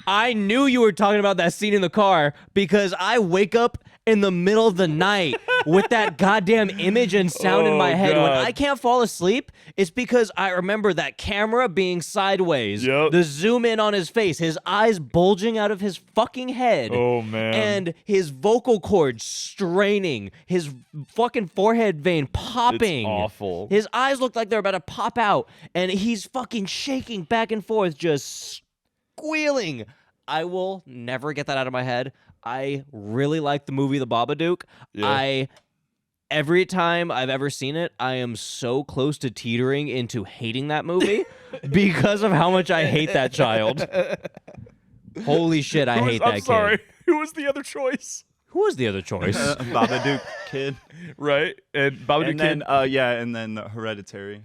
I knew you were talking about that scene in the car because I wake up in the middle of the night with that goddamn image and sound in my Oh, head. When God. I can't fall asleep, it's because I remember that camera being sideways, Yep. the zoom in on his face, his eyes bulging out of his fucking head. Oh, man. And his vocal cords straining, his fucking forehead vein popping. It's awful. His eyes look like they're about to pop out, and he's fucking shaking back and forth, just squealing. I will never get that out of my head. I really like the movie The Babadook. Yeah. Every time I've ever seen it, I am so close to teetering into hating that movie because of how much I hate that child. Holy shit, I hate that I'm sorry. kid. Who was the other choice? Who was the other choice? Babadook kid. Right? And Babadook And then, kid. and then Hereditary.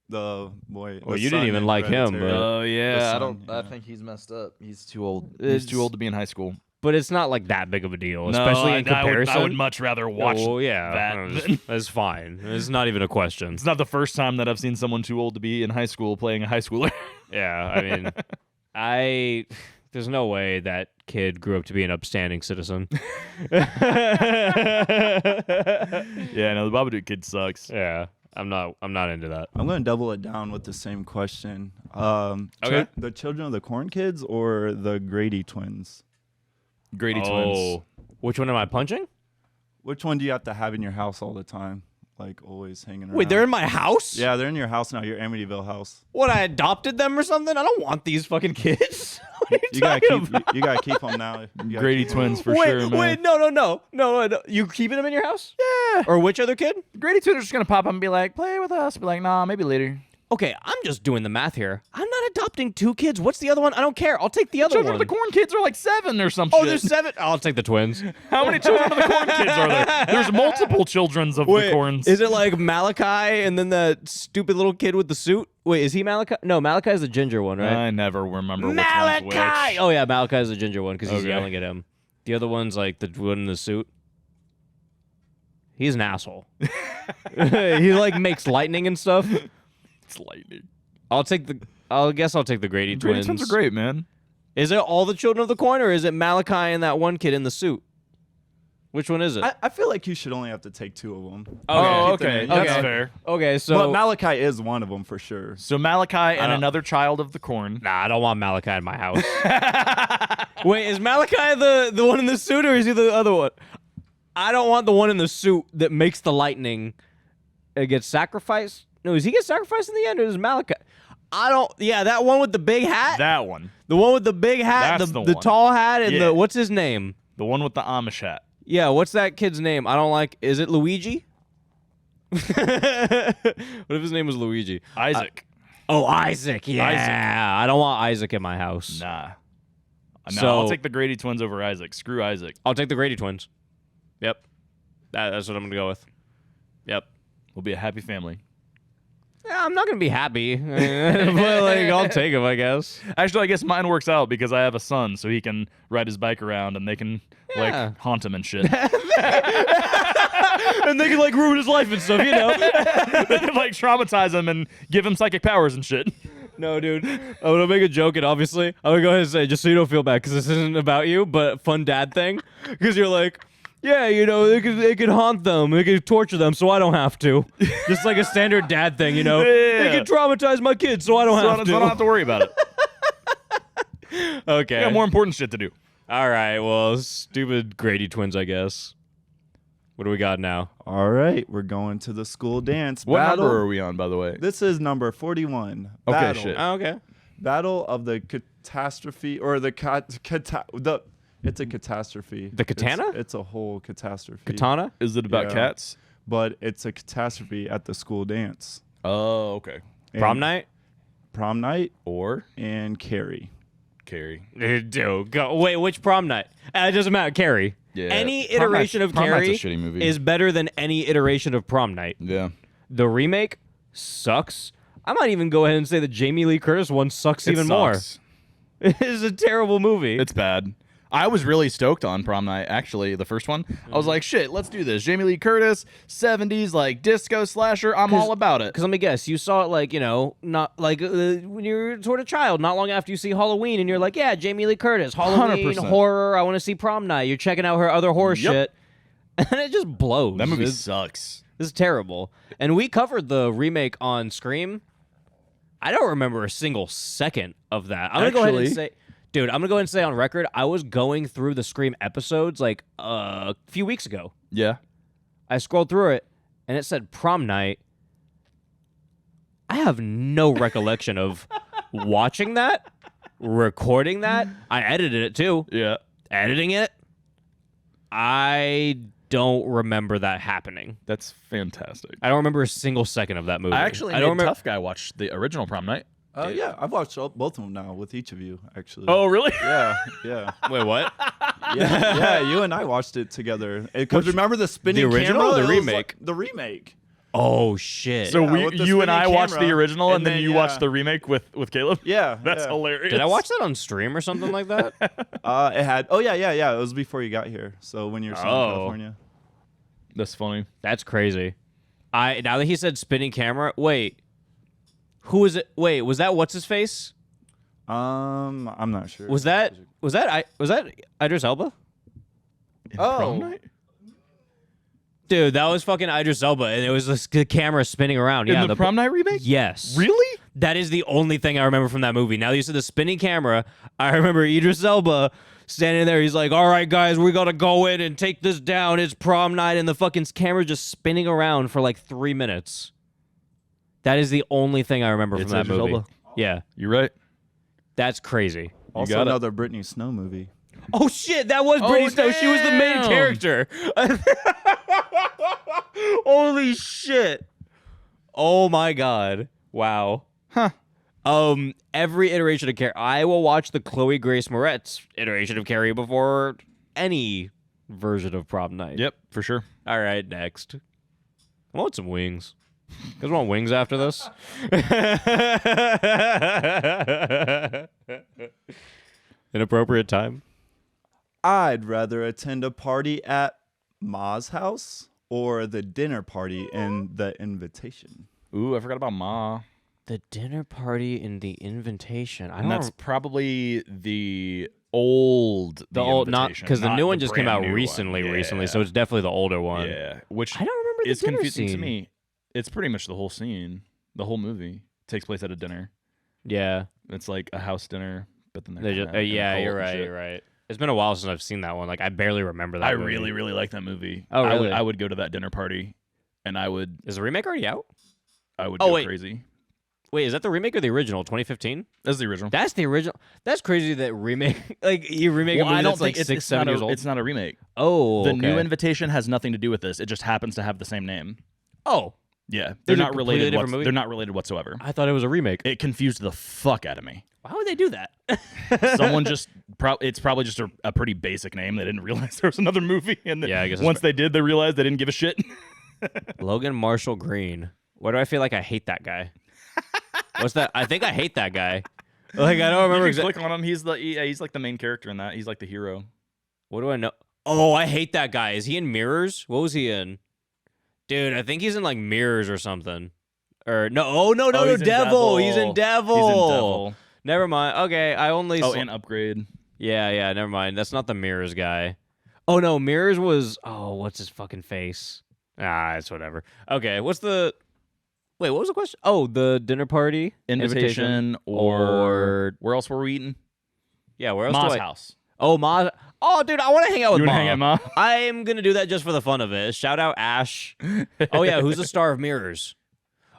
The boy. Well, the you didn't son even in like him, Hereditary. but- Oh yeah, son, I yeah. think he's messed up. He's too old. It's- He's too old to be in high school. But it's not like that big of a deal, especially in comparison. I would much rather watch Oh yeah, that. that's fine. It's not even a question. It's not the first time that I've seen someone too old to be in high school playing a high schooler. Yeah, I mean, There's no way that kid grew up to be an upstanding citizen. Yeah, no, the Babadook kid sucks. Yeah, I'm not into that. I'm going to double it down with the same question. Okay. The Children of the Corn kids or the Grady twins? Grady twins. Oh, which one am I punching? Which one do you have to have in your house all the time? Like always hanging around? Wait, they're in my house? Yeah, they're in your house now, your Amityville house. What, I adopted them or something? I don't want these fucking kids. What are you You gotta talking keep about? you gotta keep them now. You gotta Grady keep 'em. twins for wait, sure, man. wait, no. You keeping them in your house? Yeah. Or which other kid? Grady twins are just gonna pop up and be like, play with us. Be like, nah, maybe later. Okay, I'm just doing the math here. I'm not adopting 2 kids. What's the other one? I don't care. I'll take the other Children one. of the Corn kids are like 7 or some Oh, shit. there's 7. I'll take the twins. How many Children of the Corn kids are there? There's multiple Childrens of the Corns. Is it like Malachi and then that stupid little kid with the suit? Wait, is he Malachi? No, Malachi is the ginger one, right? I never remember which Malachi! one's which. Oh, yeah, Malachi is the ginger one because he's Okay. yelling at him. The other one's like the one in the suit. He's an asshole. He like makes lightning and stuff. It's lightning. I guess I'll take the Grady Grady twins. twins are great, man. Is it all the Children of the Corn, or is it Malachi and that one kid in the suit? Which one is it? I feel like you should only have to take 2 of them. Oh, Keep them okay. in. That's Okay. fair. Okay, so But Malachi is one of them for sure. So Malachi and don't- another child of the Corn. nah, I don't want Malachi in my house. Wait, is Malachi the one in the suit, or is he the other one? I don't want the one in the suit that makes the lightning. It gets sacrificed. No, does he get sacrificed in the end, or is Malachi? I don't. Yeah, that one with the big hat. That one. The one with the big hat, That's the the one. tall hat, and Yeah. the what's his name? The one with the Amish hat. Yeah, what's that kid's name? I don't like. Is it Luigi? What if his name was Luigi? Isaac. Oh, Isaac. Yeah, Isaac. I don't want Isaac in my house. Nah. No, So- I'll take the Grady twins over Isaac. Screw Isaac. I'll take the Grady twins. Yep, that's what I'm gonna go with. Yep. We'll be a happy family. Yeah, I'm not gonna be happy, but like I'll take him, I guess. Actually, I guess mine works out because I have a son, so he can ride his bike around and they can Yeah. like haunt him and shit. And they can like ruin his life and stuff, you know. They can like traumatize him and give him psychic powers and shit. No, dude. I'm gonna make a joke, and obviously, I'm gonna go ahead and say, just so you don't feel bad, because this isn't about you, but fun dad thing. Because you're like, yeah, you know, they could haunt them, they could torture them, so I don't have to. Just like a standard dad thing, you know. Yeah. They could traumatize my kids, so I don't have So I don't have to worry about it. Okay. I got more important shit to do. All right. Well, stupid Grady twins, I guess. What do we got now? All right, we're going to the school dance What battle. number are we on, by the way? This is number 41. Okay, Battle. shit. Oh, okay. Battle of the catastrophe, or the it's a catastrophe. The katana? It's a whole catastrophe. Katana? Is it about Yeah. cats? But it's a catastrophe at the school dance. Oh, okay. Prom And night? Prom night Or and Carrie. Carrie. Dude, go. Wait, which prom night? It doesn't matter. Carrie. Yeah. Any Prom iteration Night's- of Prom Night's Carrie a shitty movie. is better than any iteration of Prom Night. Yeah. The remake sucks. I might even go ahead and say the Jamie Lee Curtis one sucks even more. It is a terrible movie. It's bad. I was really stoked on Prom Night, actually, the first one. I was like, shit, let's do this. Jamie Lee Curtis, 70s, like, disco slasher. I'm all about it. Because let me guess, you saw it like, you know, not like when you're sort of child, not long after you see Halloween, and you're like, yeah, Jamie Lee Curtis, Halloween, 100%. horror, I want to see Prom Night. You're checking out her other horror Yep. shit, and it just blows. That movie It's- sucks. This is terrible. And we covered the remake on Scream. I don't remember a single second of that. I'm going to go ahead and Actually- say, dude, I'm going to go ahead and say on record, I was going through the Scream episodes like a few weeks ago. Yeah. I scrolled through it, and it said Prom Night. I have no recollection of watching that, recording that. I edited it too. Yeah. Editing it. I don't remember that happening. That's fantastic. I don't remember a single second of that movie. I actually I don't made remember. Tough Guy watch the original Prom Night. Yeah, I've watched both of them now with each of you, actually. Oh, really? Yeah, yeah. Wait, what? Yeah, you and I watched it together. Because remember the spinning the original camera? or the It was remake? like the remake. Oh shit! So Yeah, with the you and I spinning watched the camera, original, and and then then, you yeah. watched the remake with Caleb? Yeah. That's yeah. hilarious. Did I watch that on stream or something like that? It had. Oh yeah. It was before you got here. So when you were still in Oh. California. That's funny. That's crazy. Now that he said spinning camera, wait, who was it? Wait, was that what's his face? I'm not sure. Was that Idris Elba? In Prom Oh. Night? Dude, that was fucking Idris Elba, and it was the camera spinning around. In Yeah, the Prom Night remake? Yes. Really? That is the only thing I remember from that movie. Now that you said the spinning camera, I remember Idris Elba standing there. He's like, all right, guys, we got to go in and take this down. It's prom night. And the fucking camera just spinning around for like 3 minutes. That is the only thing I remember from It's that Idris movie. Elba. Yeah. You're right. That's crazy. Also got it. another Britney Snow movie. Oh, shit. That was Britney Snow. She was the main damn. character. Holy shit. Oh, my God. Wow. Huh. Every iteration of Carrie. I will watch the Chloe Grace Moretz iteration of Carrie before any version of Prom Night. Yep, for sure. All right, next. I want some wings. You guys want wings after this? Inappropriate time. I'd rather attend a party at Ma's house or the dinner party in The Invitation. Ooh, I forgot about Ma. The dinner party in the invitation. I And don't. that's probably the old the old not Invitation, because the not new one just came brand out new one. recently, Yeah. so it's definitely the older one. Yeah, which I don't remember the is dinner confusing to scene. me. It's pretty much the whole scene. The whole movie takes place at a dinner. Yeah, It's like a house dinner, but then they just, yeah, you're right. You're right. It's been a while since I've seen that one. Like I barely remember that. I movie. really, really like that movie. Oh, really? I would go to that dinner party, and I would Is the remake already out? go wait. crazy. Wait, is that the remake or the original? 2015? That's the original. That's the original. That's crazy that remake. Like you remake a movie I don't that's like think 6, 7 years old. It's not a remake. Oh, The okay. new Invitation has nothing to do with this. It just happens to have the same name. Oh, Yeah, They're they're not completely related. different movie? They're not related whatsoever. I thought it was a remake. It confused the fuck out of me. Why would they do that? Someone just it's probably just a pretty basic name. They didn't realize there was another movie, and then Yeah, I guess it's once they did, they realized they didn't give a shit. Logan Marshall Green. Why do I feel like I hate that guy? What's that? I think I hate that guy. Like I don't remember You can exactly. click on him. He's like the main character in that. He's like the hero. What do I know? Oh, I hate that guy. Is he in Mirrors? What was he in? Dude, I think he's in like Mirrors or something. Or no, oh no, no, Oh, no, he's in Devil. Devil. He's in Devil. He's in Devil. Never mind. Okay, I only. Oh, saw- and Upgrade. Yeah, never mind. That's not the Mirrors guy. Oh no, Mirrors was. Oh, what's his fucking face? Ah, it's whatever. Okay, what's the? Wait, what was the question? Oh, the dinner party Invitation or where else were we eating? Yeah, where else? Ma's do I... house. Oh, Ma. Oh, dude, I want to hang out with You Ma. wanna hang out, Ma? I'm gonna do that just for the fun of it. Shout out Ash. Oh yeah, who's the star of Mirrors?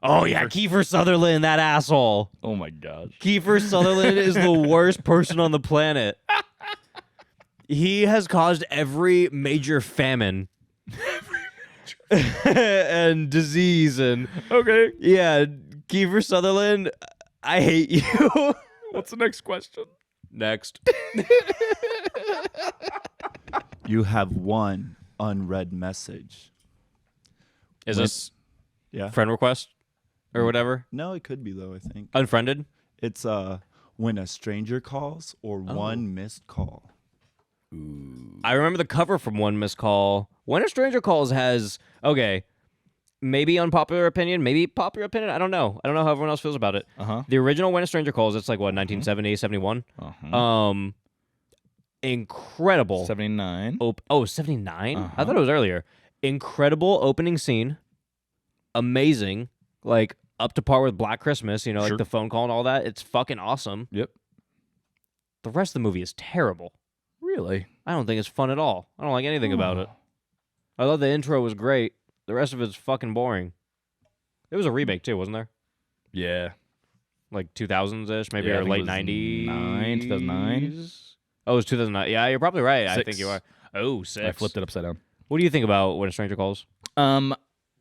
Oh yeah, Kiefer Sutherland, that asshole. Oh my gosh. Kiefer Sutherland is the worst person on the planet. He has caused every major famine and disease and Okay. yeah, Kiefer Sutherland, I hate you. What's the next question? Next. You have one unread message. Is When- this Yeah. friend request or whatever? No, it could be though, I think. Unfriended? It's when a stranger calls or one missed call. I remember the cover from One Missed Call. When a Stranger Calls has, okay, maybe unpopular opinion, maybe popular opinion. I don't know. I don't know how everyone else feels about it. Uh-huh. The original When a Stranger Calls, it's like, what, 1970, 71? Uh-huh. Incredible. 79. 79? I Uh-huh. thought it was earlier. Incredible opening scene. Amazing. Like, up to par with Black Christmas, you know, like Sure. the phone call and all that. It's fucking awesome. Yep. The rest of the movie is terrible. Really? I don't think it's fun at all. I don't like anything about it. I thought the intro was great. The rest of it's fucking boring. There was a remake too, wasn't there? Yeah. Like 2000s-ish, maybe, Yeah, I or think it late was 90s. 2009. Oh, it was 2009. Yeah, you're probably right. I think 6. you are. Oh, 6. I flipped it upside down. What do you think about When a Stranger Calls?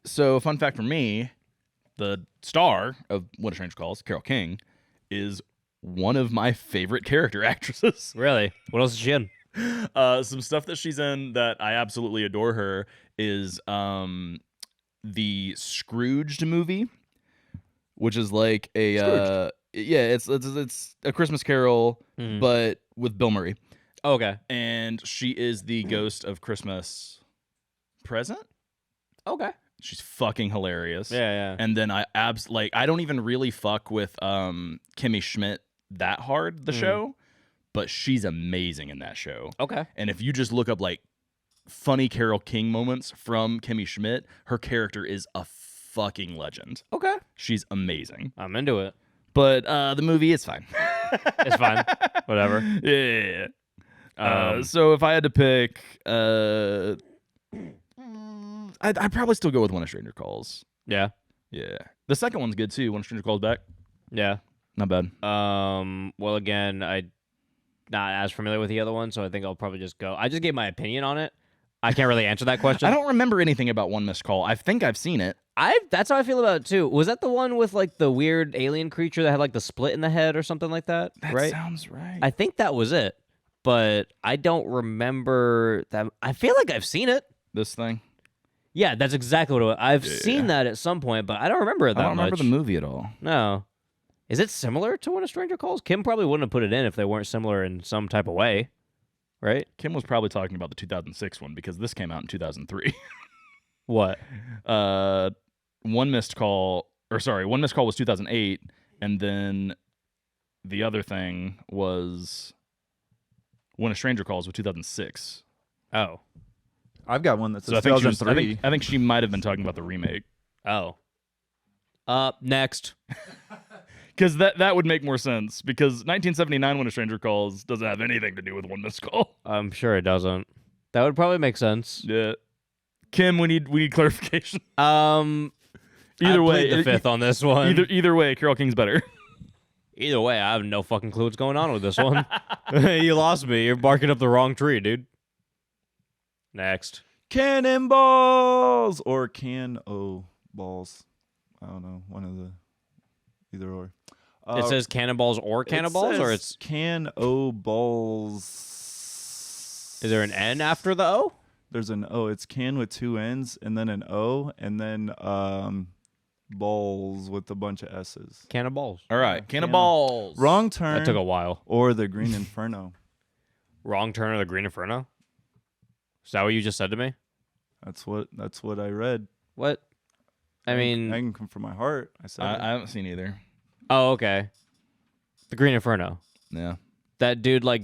So fun fact for me, the star of When a Stranger Calls, Carole King, is one of my favorite character actresses. Really? What else is she in? Some stuff that she's in that I absolutely adore her is the Scrooged movie, which is like a it's a Christmas Carol, but with Bill Murray, Oh, okay. and she is the ghost of Christmas Present. Okay. She's fucking hilarious. Yeah. And then I don't even really fuck with Kimmy Schmidt that hard, the show, but she's amazing in that show. Okay. And if you just look up like funny Carole King moments from Kimmy Schmidt, her character is a fucking legend. Okay. She's amazing. I'm into it. But the movie is fine. It's fine. Whatever. Yeah. So if I had to pick, I'd probably still go with When a Stranger Calls. Yeah. Yeah. The second one's good too. When a Stranger Calls Back. Yeah. Not bad. Well, again, I'm not as familiar with the other one, so I think I'll probably just go. I just gave my opinion on it. I can't really answer that question. I don't remember anything about One Missed Call. I think I've seen it. That's how I feel about it too. Was that the one with like the weird alien creature that had like the split in the head or something like that? That right? sounds right. I think that was it, but I don't remember that. I feel like I've seen it. This thing? Yeah, that's exactly what it was. I've seen that at some point, but I don't remember it that I don't remember much. the movie at all. No. Is it similar to When a Stranger Calls? Kim probably wouldn't have put it in if they weren't similar in some type of way, right? Kim was probably talking about the 2006 one because this came out in 2003. What? One Missed Call was 2008, and then the other thing was When a Stranger Calls was 2006. Oh. I've got one that So says I think, 2003. I think she might have been talking about the remake. Oh. Next. Because that would make more sense. Because 1979 When a Stranger Calls doesn't have anything to do with One Missed Call. I'm sure it doesn't. That would probably make sense. Yeah. Kim, we need clarification. I Either way, plead the fifth on this one. Either way, Carole King's better. Either way, I have no fucking clue what's going on with this one. You lost me. You're barking up the wrong tree, dude. Next. Cannonballs or balls. I don't know. One of the either or. It says cannonballs or cannonballs, or it's balls. Is there an N after the O? There's an O. It's can with two N's and then an O and then balls with a bunch of S's. Cannonballs. All right, Cannonballs. Wrong Turn. That took a while. Or the Green Inferno. Wrong Turn or the Green Inferno? Is that what you just said to me? That's what I read. What? I mean, I can come from my heart. I said I haven't seen either. oh, okay. The Green Inferno. Yeah. That dude like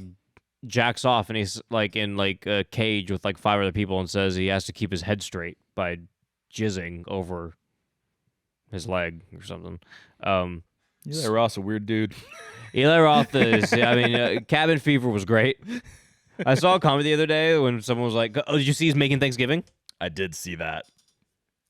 jacks off and he's like in like a cage with like 5 other people and says he has to keep his head straight by jizzing over his leg or something. Eli Roth's a weird dude. Eli Roth is. I mean, Cabin Fever was great. I saw a comment the other day when someone was like, "Oh, did you see he's making Thanksgiving?" I did see that.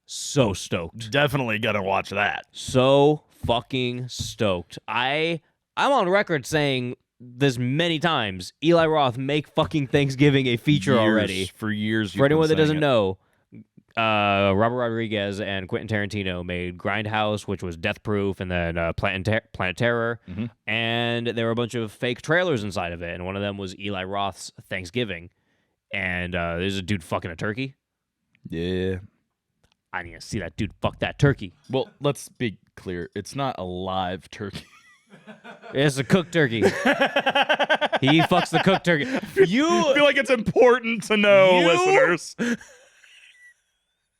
So stoked. Definitely gonna watch that. So fucking stoked. I'm on record saying this many times. Eli Roth, make fucking Thanksgiving a feature already. For years. For anyone that doesn't know, Robert Rodriguez and Quentin Tarantino made Grindhouse, which was Death Proof, and then Planet Terror, and there were a bunch of fake trailers inside of it, and one of them was Eli Roth's Thanksgiving, and there's a dude fucking a turkey. Yeah. I need to see that dude fuck that turkey. Well, let's be clear. It's not a live turkey. It's a cooked turkey. He fucks the cooked turkey. I feel like it's important to know, listeners.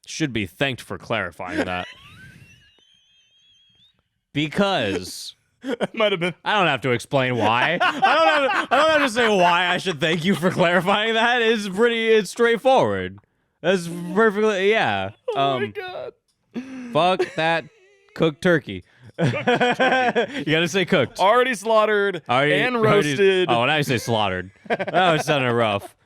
Should be thanked for clarifying that. Because Might have been. I don't have to explain why. I don't have to say why I should thank you for clarifying that. It's straightforward. That's perfectly Oh my god. Fuck that cooked turkey. You gotta say cooked. Already slaughtered and roasted. Oh, now you say slaughtered. That was sounding rough.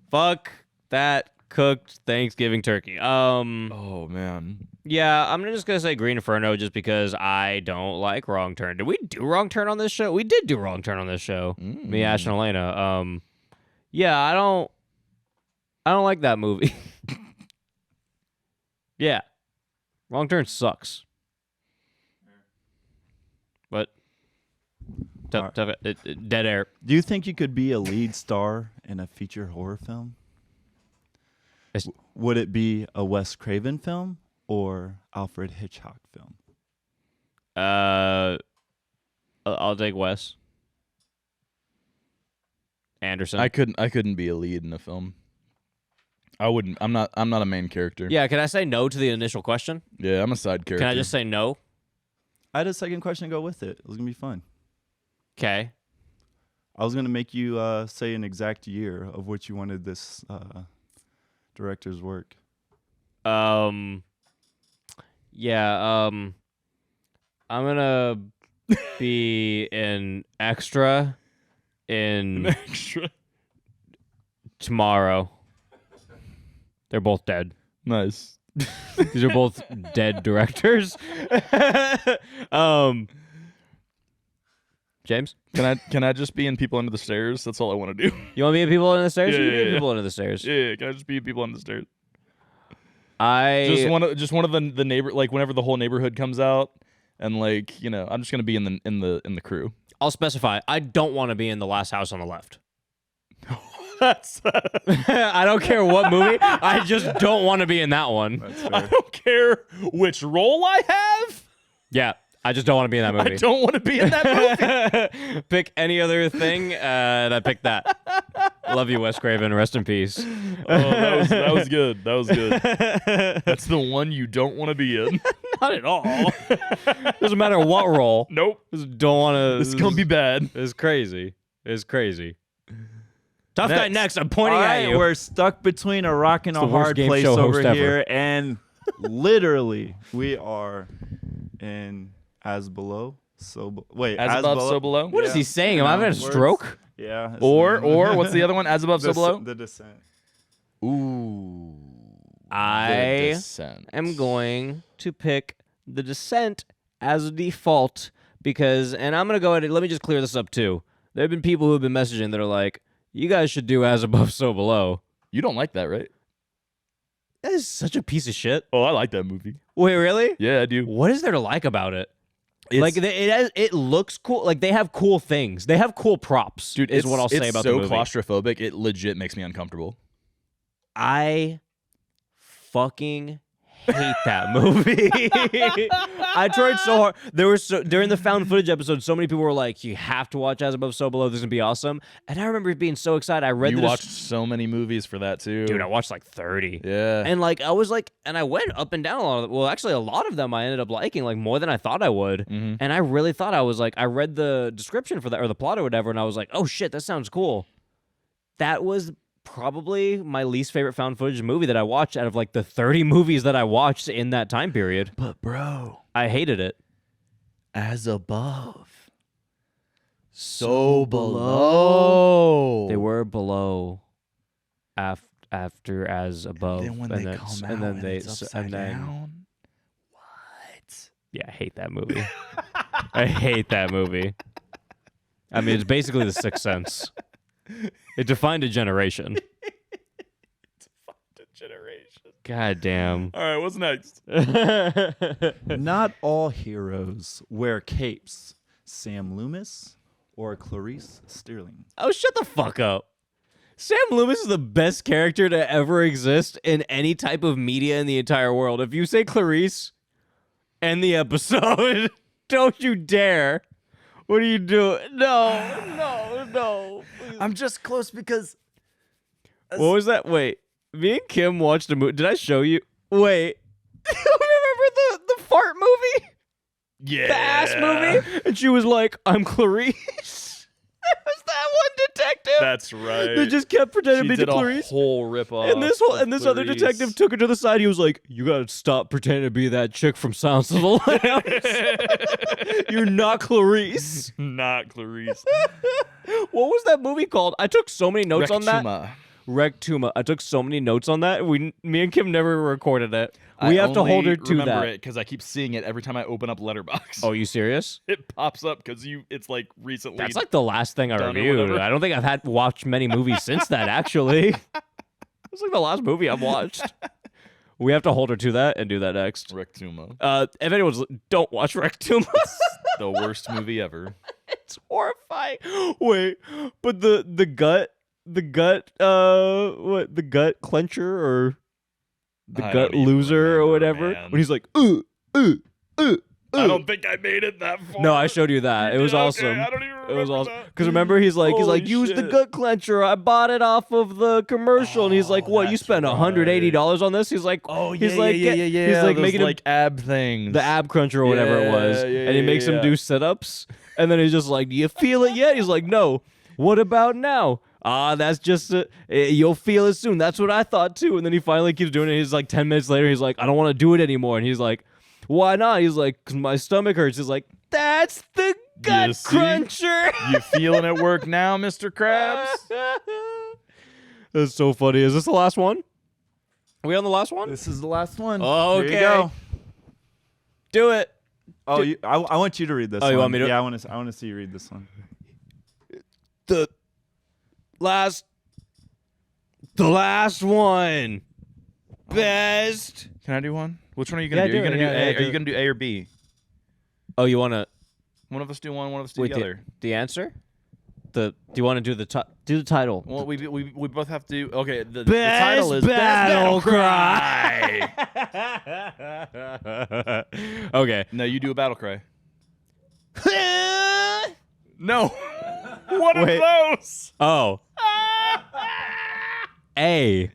Fuck that cooked Thanksgiving turkey. Oh man. Yeah, I'm just gonna say Green Inferno just because I don't like Wrong Turn. Did we do Wrong Turn on this show? We did do Wrong Turn on this show. Me, Ash, and Elena. Yeah, I don't like that movie. Yeah, Wrong Turn sucks. But dead air. Do you think you could be a lead star in a feature horror film? Would it be a Wes Craven film or Alfred Hitchcock film? I'll take Wes Anderson. I couldn't be a lead in a film. I wouldn't. I'm not a main character. Yeah, can I say no to the initial question? Yeah, I'm a side character. Can I just say no? I had a second question to go with it. It was gonna be fun. Okay. I was gonna make you say an exact year of which you wanted this director's work. Yeah. I'm gonna be an extra in Extra. Tomorrow. They're both dead. Nice. These are both dead directors. James, Can I just be in People Under the Stairs? That's all I want to do. you want to be in People Under the Stairs? Yeah, You can be yeah, in yeah. People Under the Stairs. Yeah, can I just be in People Under the Stairs? I Just one of the neighbor, like whenever the whole neighborhood comes out, and like, you know, I'm just gonna be in the crew. I'll specify. I don't want to be in The Last House on the Left. That's I don't care what movie. I just don't want to be in that one. That's I fair. don't care which role I have. Yeah, I just don't want to be in that movie. I don't want to be in that movie. Pick any other thing, and I picked that. Love you, Wes Craven. Rest in peace. That was good. That was good. That's the one you don't want to be in. Not at all. Doesn't matter what role. Nope. Just don't want to. This is gonna be bad. It's crazy. It's crazy. Tough guy next. I'm pointing All at right, you. we're stuck between a rock and It's a the worst hard game place show over host ever. here, and literally we are in As Below, wait, As above, so below. What is he saying? Am I having a Words. stroke? Yeah. it's Or the- what's the other one? As above, so below. The Descent. Ooh. I Descent. am going to pick The Descent as a default because, and I'm going to go ahead and let me just clear this up too. There have been people who have been messaging that are like, you guys should do As Above, So Below. You don't like that, right? That is such a piece of shit. Oh, I like that movie. Wait, really? Yeah, I do. What is there to like about it? It's- Like it looks cool. Like they have cool things. They have cool props. Dude, is what I'll say about the movie. It's so claustrophobic. It legit makes me uncomfortable. I fucking hate that movie. I tried so hard. There were during the found footage episode, so many people were like, "You have to watch As Above, So Below. This is gonna be awesome." And I remember being so excited. I read You the watched so many movies for that too. dude. I watched like 30. Yeah. And like I was like, and I went up and down a lot of them. Well, actually, a lot of them I ended up liking, like more than I thought I would. Mhm. And I really thought I was like, I read the description for that or the plot or whatever, and I was like, oh shit, that sounds cool. That was probably my least favorite found footage movie that I watched out of like the 30 movies that I watched in that time period. But bro, I hated it. as above, so below. They were below, after as above, Then when and they then come out and then and they it's upside and then down. What? yeah, I hate that movie. I hate that movie. I mean, it's basically The Sixth Sense. It defined a generation. Generation. God damn. All right, what's next? Not all heroes wear capes. Sam Loomis or Clarice Sterling. Oh, shut the fuck up. Sam Loomis is the best character to ever exist in any type of media in the entire world. If you say Clarice, end the episode. Don't you dare. What are you doing? No. Please. I'm just close because What was that? Wait. Me and Kim watched a movie. Did I show you? Wait. Remember the fart movie? yeah, The ass movie? And she was like, I'm Clarice. That was that one detective. That's right. They just kept pretending she to be did Clarice. a whole rip off. And this other detective took her to the side. He was like, "You gotta stop pretending to be that chick from Silence of the Lambs. You're not Clarice." Not Clarice. What was that movie called? I took so many notes on that. Rectuma. Rectuma. I took so many notes on that. Me and Kim never recorded it. We have to hold her to remember that. it because I keep seeing it every time I open up Letterboxd. Oh, you serious? It pops up because it's like recently. That's like the last thing I done or reviewed. whatever. I don't think I've had watched many movies since that. Actually, it's like the last movie I've watched. We have to hold her to that and do that next. Rectuma. If anyone's don't watch Rectuma. The worst movie ever. It's horrifying. Wait, but the gut clencher or the I gut don't even remember, or remember, whatever man. when he's like I don't think I made it that far. No, I showed you that. You It was did? Okay, awesome. I don't even remember It was awesome. that. Because remember, he's like, Holy use the shit. gut clencher. I bought it off of the commercial, and he's like, what? You that's spent $180 on this? He's like, Oh he's like, yeah. He's like Those, making him ab things. the ab cruncher or whatever it was, Yeah, and he makes him yeah. do sit-ups. And then he's just like, do you feel it yet? He's like, no. What about now? That's just you'll feel it soon. That's what I thought too. And then he finally keeps doing it. He's like 10 minutes later, he's like, I don't want to do it anymore. And he's like, why not? He's like, because my stomach hurts. He's like, that's the gut cruncher. You feeling it work now, Mr. Krabs? That's so funny. Is this the last one? Are we on the last one? This is the last one. Oh, Here okay. you go. Do it. Oh, I want you to read this one. You want me to? Yeah, I want to see you read this one. The last one. Best. Can I do one? Which one are you gonna do? do Are you it. gonna do Yeah, A? yeah, Are you gonna do A or B? Oh, you want to One of us do one of us do the other. the answer? Do you want to do the title? Well, we both have to. Okay, the Best title is Battle Best Battle Cry. Okay. No, you do a battle cry. No. One Wait. of those. Oh. A.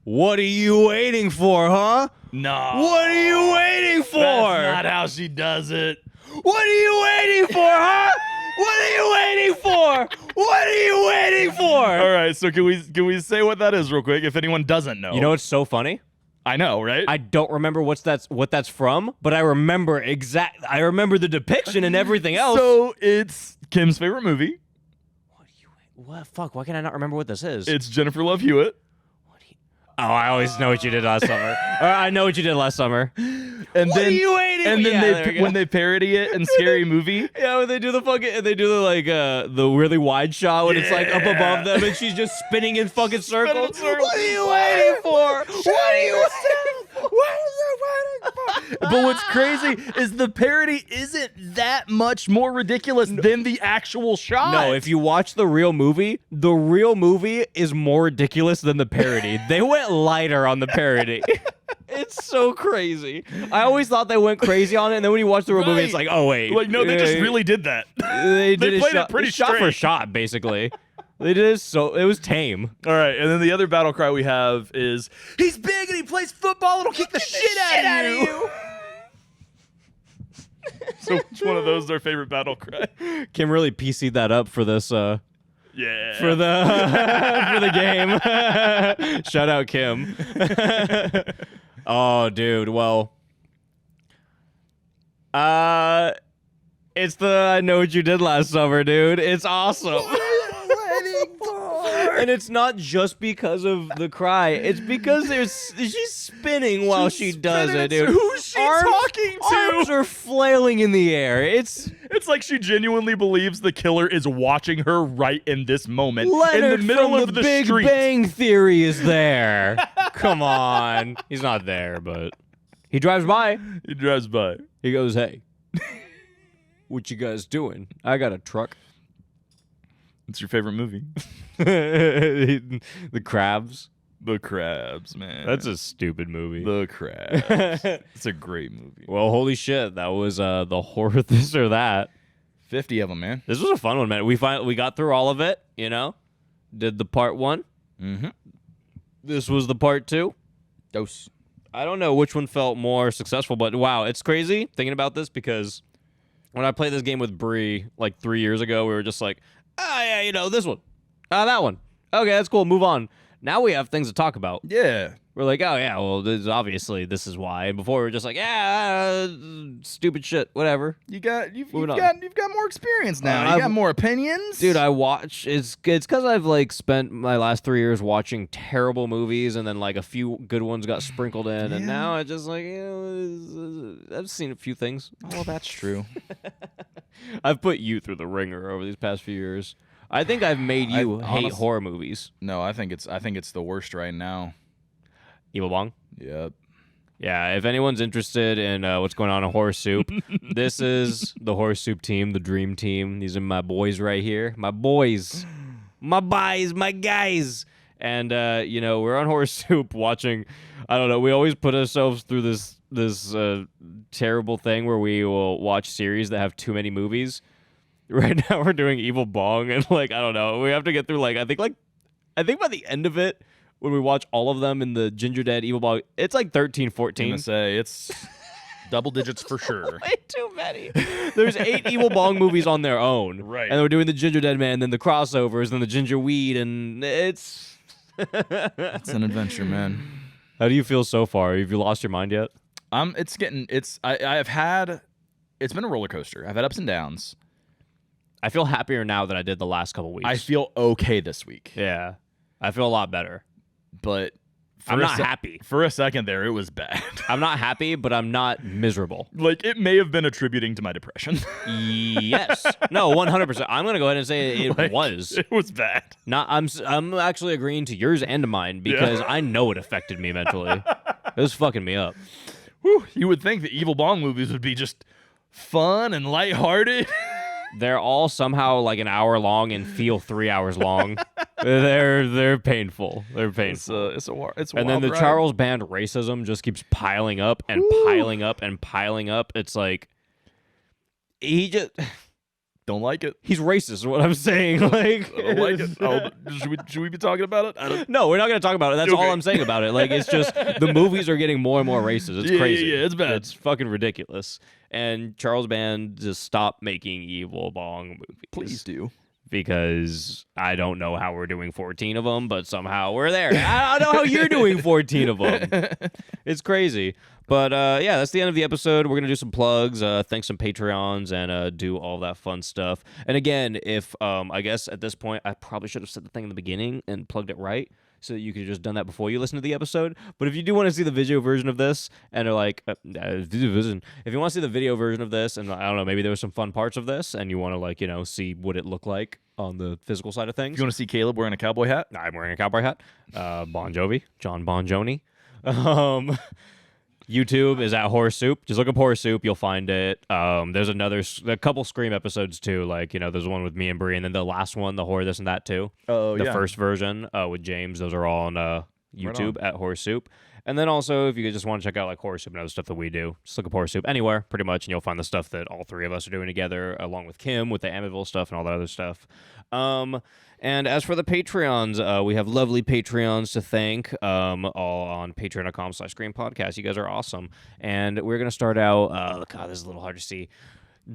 What are you waiting for, huh? No. What are you waiting for? That's not how she does it. What are you waiting for, huh? What are you waiting for? What are you waiting for? All right, so can we say what that is real quick if anyone doesn't know? You know what's so funny? I know, right? I don't remember what that's from, but I remember the depiction and everything else. So it's Kim's favorite movie. What? Fuck, why can I not remember what this is? It's Jennifer Love Hewitt. Oh, I always know what you did last summer. Or I know what you did last summer. And What then are you waiting and for? then Yeah, there we go. when they parody it in Scary Movie. Yeah, when they do the the really wide shot when it's like up above them and she's just spinning in fucking circles. circles. What are you waiting for? What are you waiting for? But what's crazy is the parody isn't that much more ridiculous than the actual shot. No, if you watch the real movie is more ridiculous than the parody. They went lighter on the parody. It's so crazy. I always thought they went crazy on it, and then when you watch the real movie, it's like, oh wait, like no, they just really did that. they did played it shot, pretty shot for straight. shot, basically. They did it so it was tame. All right, and then the other battle cry we have is he's big and he plays football. It'll kick the shit out of you. So which one of those is our favorite battle cry? Kim really PC'd that up for this. Yeah. For the for the game. Shout out Kim. Oh, dude. Well, it's the I know what you did last summer, dude. It's awesome. And it's not just because of the cry. It's because she's spinning while she does it, dude. Who's she talking to? Arms are flailing in the air. It's like she genuinely believes the killer is watching her right in this moment. Leonard in the middle from of the the Big street. Bang Theory is there. Come on. He's not there, but he drives by. He drives by. He goes, hey, what you guys doing? I got a truck. It's your favorite movie? The Crabs. The Crabs, man. That's a stupid movie. The Crabs. It's a great movie. Well, holy shit. That was the horror this or that. 50 of them, man. This was a fun one, man. We got through all of it, you know? Did the part 1. Mm-hmm. This was the part 2. Dose. I don't know which one felt more successful, but wow, it's crazy thinking about this because when I played this game with Bree like 3 years ago, we were just like, yeah, you know, this one. That one. Okay, that's cool. Move on. Now we have things to talk about. Yeah. We're like, oh, yeah, well, this is why. And before we were just like, stupid shit, whatever. You've got more experience now. I've- You got more opinions. Dude, I watch. It's because I've like spent my last 3 years watching terrible movies, and then like a few good ones got sprinkled in, and now I just like I've seen a few things. Oh, that's true. I've put you through the ringer over these past few years. I think I've made you hate horror movies. No, I think it's the worst right now. Evil Bong. Yep. Yeah, if anyone's interested in what's going on in Horror Soup, this is the Horror Soup team, the dream team. These are my boys right here. My boys. My guys. And, we're on Horror Soup watching, I don't know, we always put ourselves through this terrible thing where we will watch series that have too many movies. Right now we're doing Evil Bong, and, I don't know, we have to get through, I think by the end of it, when we watch all of them in the Ginger Dead Evil Bong, it's like 13, 14. I'm gonna say Double digits for sure. Way too many. There's 8 Evil Bong movies on their own. Right. And we're doing the Ginger Dead Man, then the crossovers, then the Ginger Weed, and it's... It's an adventure, man. How do you feel so far? Have you lost your mind yet? It's been a roller coaster. I've had ups and downs. I feel happier now than I did the last couple weeks. I feel okay this week. Yeah. I feel a lot better. But I'm not happy. For a second there, it was bad. I'm not happy, but I'm not miserable. Like, it may have been attributing to my depression. Yes. No, 100%. I'm going to go ahead and say it was. It was bad. I'm actually agreeing to yours and to mine because I know it affected me mentally. It was fucking me up. Whew, you would think the Evil Bong movies would be just fun and lighthearted. They're all somehow like an hour long and feel 3 hours long. They're painful. They're painful. It's a wild and then the ride. Charles Band racism just keeps piling up and piling up and piling up. It's like he just don't like it. He's racist. Is what I'm saying. Like, I don't like it. Should we be talking about it? No, we're not going to talk about it. That's all I'm saying about it. Like, it's just the movies are getting more and more racist. It's crazy. Yeah, it's bad. It's fucking ridiculous. And Charles Band just stopped making Evil Bong movies. Please do. Because I don't know how we're doing 14 of them, but somehow we're there. I don't know how you're doing 14 of them. It's crazy. But yeah, that's the end of the episode. We're going to do some plugs, thank some Patreons, and do all that fun stuff. And again, if I guess at this point, I probably should have said the thing in the beginning and plugged it right, so that you could have just done that before you listen to the episode. But if you do want to see the video version of this, and are like, if you want to see the video version of this, and I don't know, maybe there were some fun parts of this, and you want to, like, you know, see what it looked like on the physical side of things. You want to see Caleb wearing a cowboy hat? I'm wearing a cowboy hat. Bon Jovi, John Bon Jovi. YouTube is at Horror Soup. Just look up Horror Soup, you'll find it. There's a couple Scream episodes too. Like, you know, there's one with me and Brie, and then the last one, the Horror This and That too. Oh, the first version with James. Those are all on YouTube at Horror Soup. And then also, if you just want to check out like Horror Soup and other stuff that we do, just look up Horror Soup anywhere, pretty much, and you'll find the stuff that all three of us are doing together, along with Kim with the Amityville stuff and all that other stuff. And as for the Patreons, we have lovely Patreons to thank, all on patreon.com/screenpodcast. You guys are awesome. And we're going to start out, God, this is a little hard to see.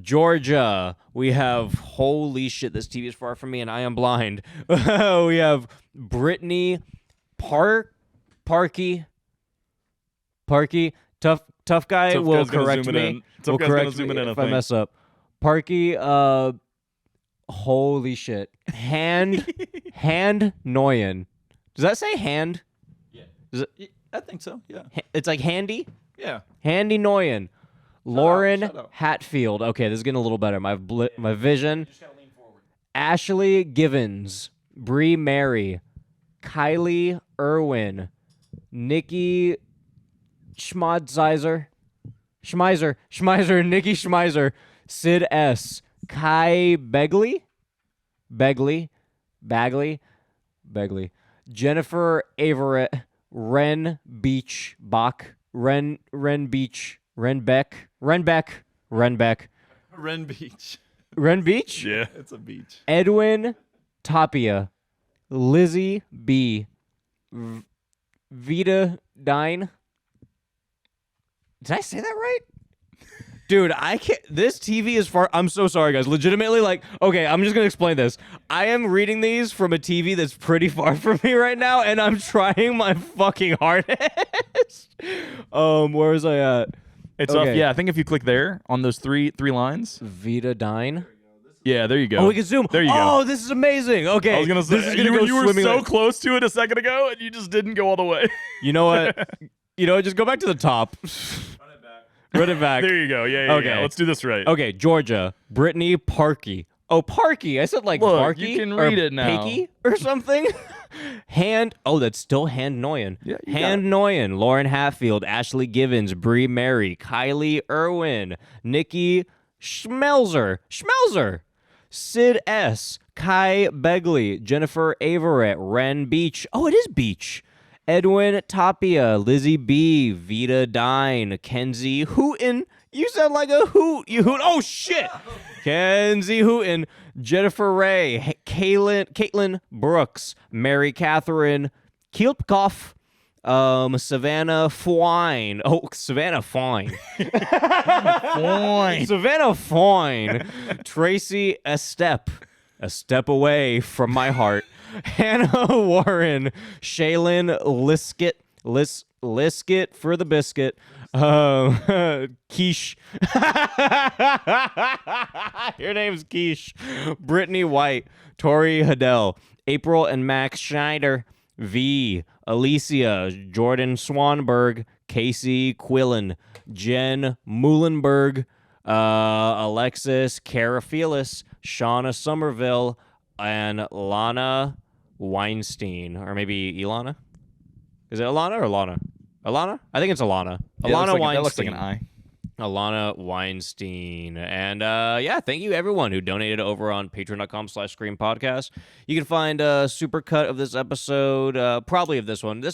Georgia, we have, holy shit, this TV is far from me and I am blind. We have Brittany Parky, tough guy will correct me. Will correct me if I mess up. Parky, holy shit. Hand Noyen. Does that say hand? Yeah. Does it, I think so, yeah. it's like handy? Yeah. Handy Noyen. Lauren shut up. Hatfield. Okay, this is getting a little better. My vision. You just gotta lean forward. Ashley Givens. Bree Mary. Kylie Irwin. Nikki Schmizer, Nikki Schmizer, Sid S, Kai Begley, Jennifer Averett, Ren Beach, Ren Beach, Ren Beck, Ren Beach. Ren Beach, Yeah. It's a beach. Edwin Tapia, Lizzie B, Vita Dine. Did I say that right? Dude, I can't. This TV is far. I'm so sorry, guys. Legitimately, like, okay, I'm just going to explain this. I am reading these from a TV that's pretty far from me right now, and I'm trying my fucking hardest. Where was I at? It's up. Yeah, I think if you click there on those three lines. Vita Dine. Yeah, there you go. Oh, we can zoom. There you go. Oh, this is amazing. Okay. I was gonna say this is gonna go you were swimming so like- close to it a second ago, and you just didn't go all the way. You know what? Just go back to the top. Run it back. There you go. Yeah. Okay. Yeah. Let's do this right. Okay, Georgia, Brittany Parky. Oh, Parky. I said like Look, Parky. you can or read it now. Pakey or something. That's still Hand Noyen. Yeah, you Hand Noyen, Lauren Hatfield, Ashley Givens, Bree Mary, Kylie Irwin, Nikki Schmelzer, Sid S, Kai Begley, Jennifer Averett, Ren Beach. Oh, it is Beach. Edwin Tapia, Lizzie B, Vita Dine, Kenzie Hooten. You sound like a hoot. You hoot. Oh, shit. Kenzie Hooten, Jennifer Ray, Caitlin Brooks, Mary Catherine Kielpkoff, Savannah Fine. Oh, Savannah Fine. Fine. Savannah Fine. Tracy Estep. A step away from my heart. Hannah Warren. Shaylin Liskett. Liskett for the biscuit. Quiche. Your name's Quiche. Brittany White. Tori Hadell. April and Max Schneider. V. Alicia. Jordan Swanberg. Casey Quillen. Jen Muhlenberg. Alexis Carafelis. Shauna Somerville. And Lana Weinstein. Or maybe Ilana? Is it Alana or Lana? Alana? I think it's Alana. Alana Weinstein. That looks like an eye. Alana Weinstein. And yeah, thank you everyone who donated over on patreon.com/screampodcast. You can find a supercut of this episode, probably of this one.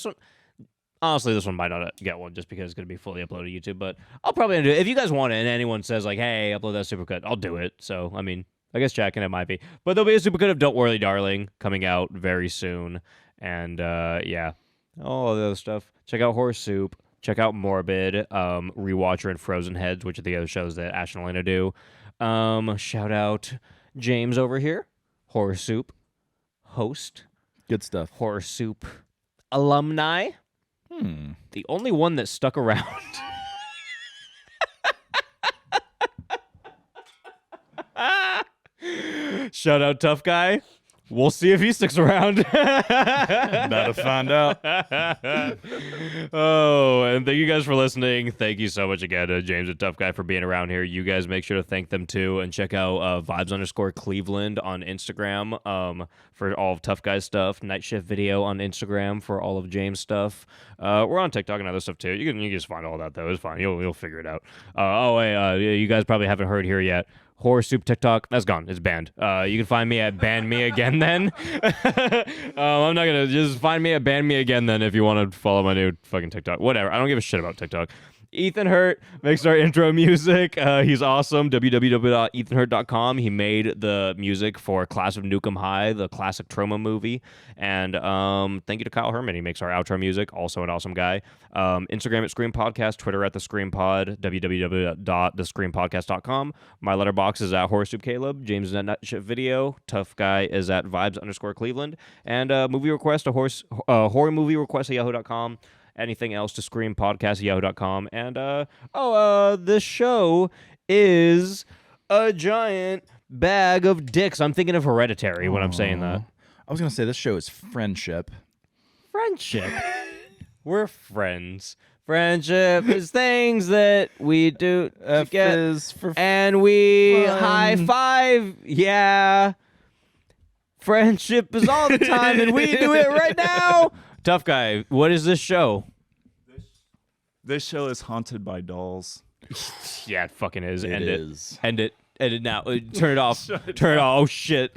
Honestly, this one might not get one just because it's going to be fully uploaded to YouTube, but I'll probably do it. If you guys want it and anyone says like, hey, upload that supercut, I'll do it. So, I mean, I guess Jack and it might be. But there'll be a supercut of Don't Worry, Darling coming out very soon. And yeah, all the other stuff. Check out Horse Soup. Check out Morbid, Rewatcher, and Frozen Heads, which are the other shows that Ash and Elena do. Shout out James over here, Horror Soup host, Good stuff. Horror Soup alumni, the only one that stuck around. Shout out Tough Guy. We'll see if he sticks around. About to find out. Oh, and thank you guys for listening. Thank you so much again to James and Tough Guy for being around here. You guys make sure to thank them too, and check out vibes_Cleveland on Instagram for all of Tough Guy's stuff. Night Shift Video on Instagram for all of James' stuff. We're on TikTok and other stuff too. You can just find all that though. It's fine. You'll figure it out. You guys probably haven't heard here yet. Horror Soup TikTok, that's gone. It's banned. You can find me at Ban Me Again then. I'm not going to just find me at Ban Me Again then if you want to follow my new fucking TikTok. Whatever. I don't give a shit about TikTok. Ethan Hurt makes our intro music. He's awesome. www.ethanhurt.com. He made the music for Class of Nukem High, the classic trauma movie. And thank you to Kyle Herman. He makes our outro music. Also an awesome guy. Instagram at Scream Podcast, Twitter at The Scream Pod, www.thescreampodcast.com. My letterbox is at Horror Soup Caleb. James is at Nutshit Video. Tough Guy is at vibes_Cleveland. And movie request, horror movie request at yahoo.com. Anything else to screampodcast@yahoo.com. And this show is a giant bag of dicks. I'm thinking of Hereditary when I'm saying that. I was going to say this show is friendship. Friendship. We're friends. Friendship is things that we do F together, is for and we fun. high five. Yeah. Friendship is all the time, and we do it right now. Tough Guy, what is this show? This show is haunted by dolls. Yeah, it fucking is. It End is. it. End it. End it now. Turn it off. Turn it off. Oh, shit.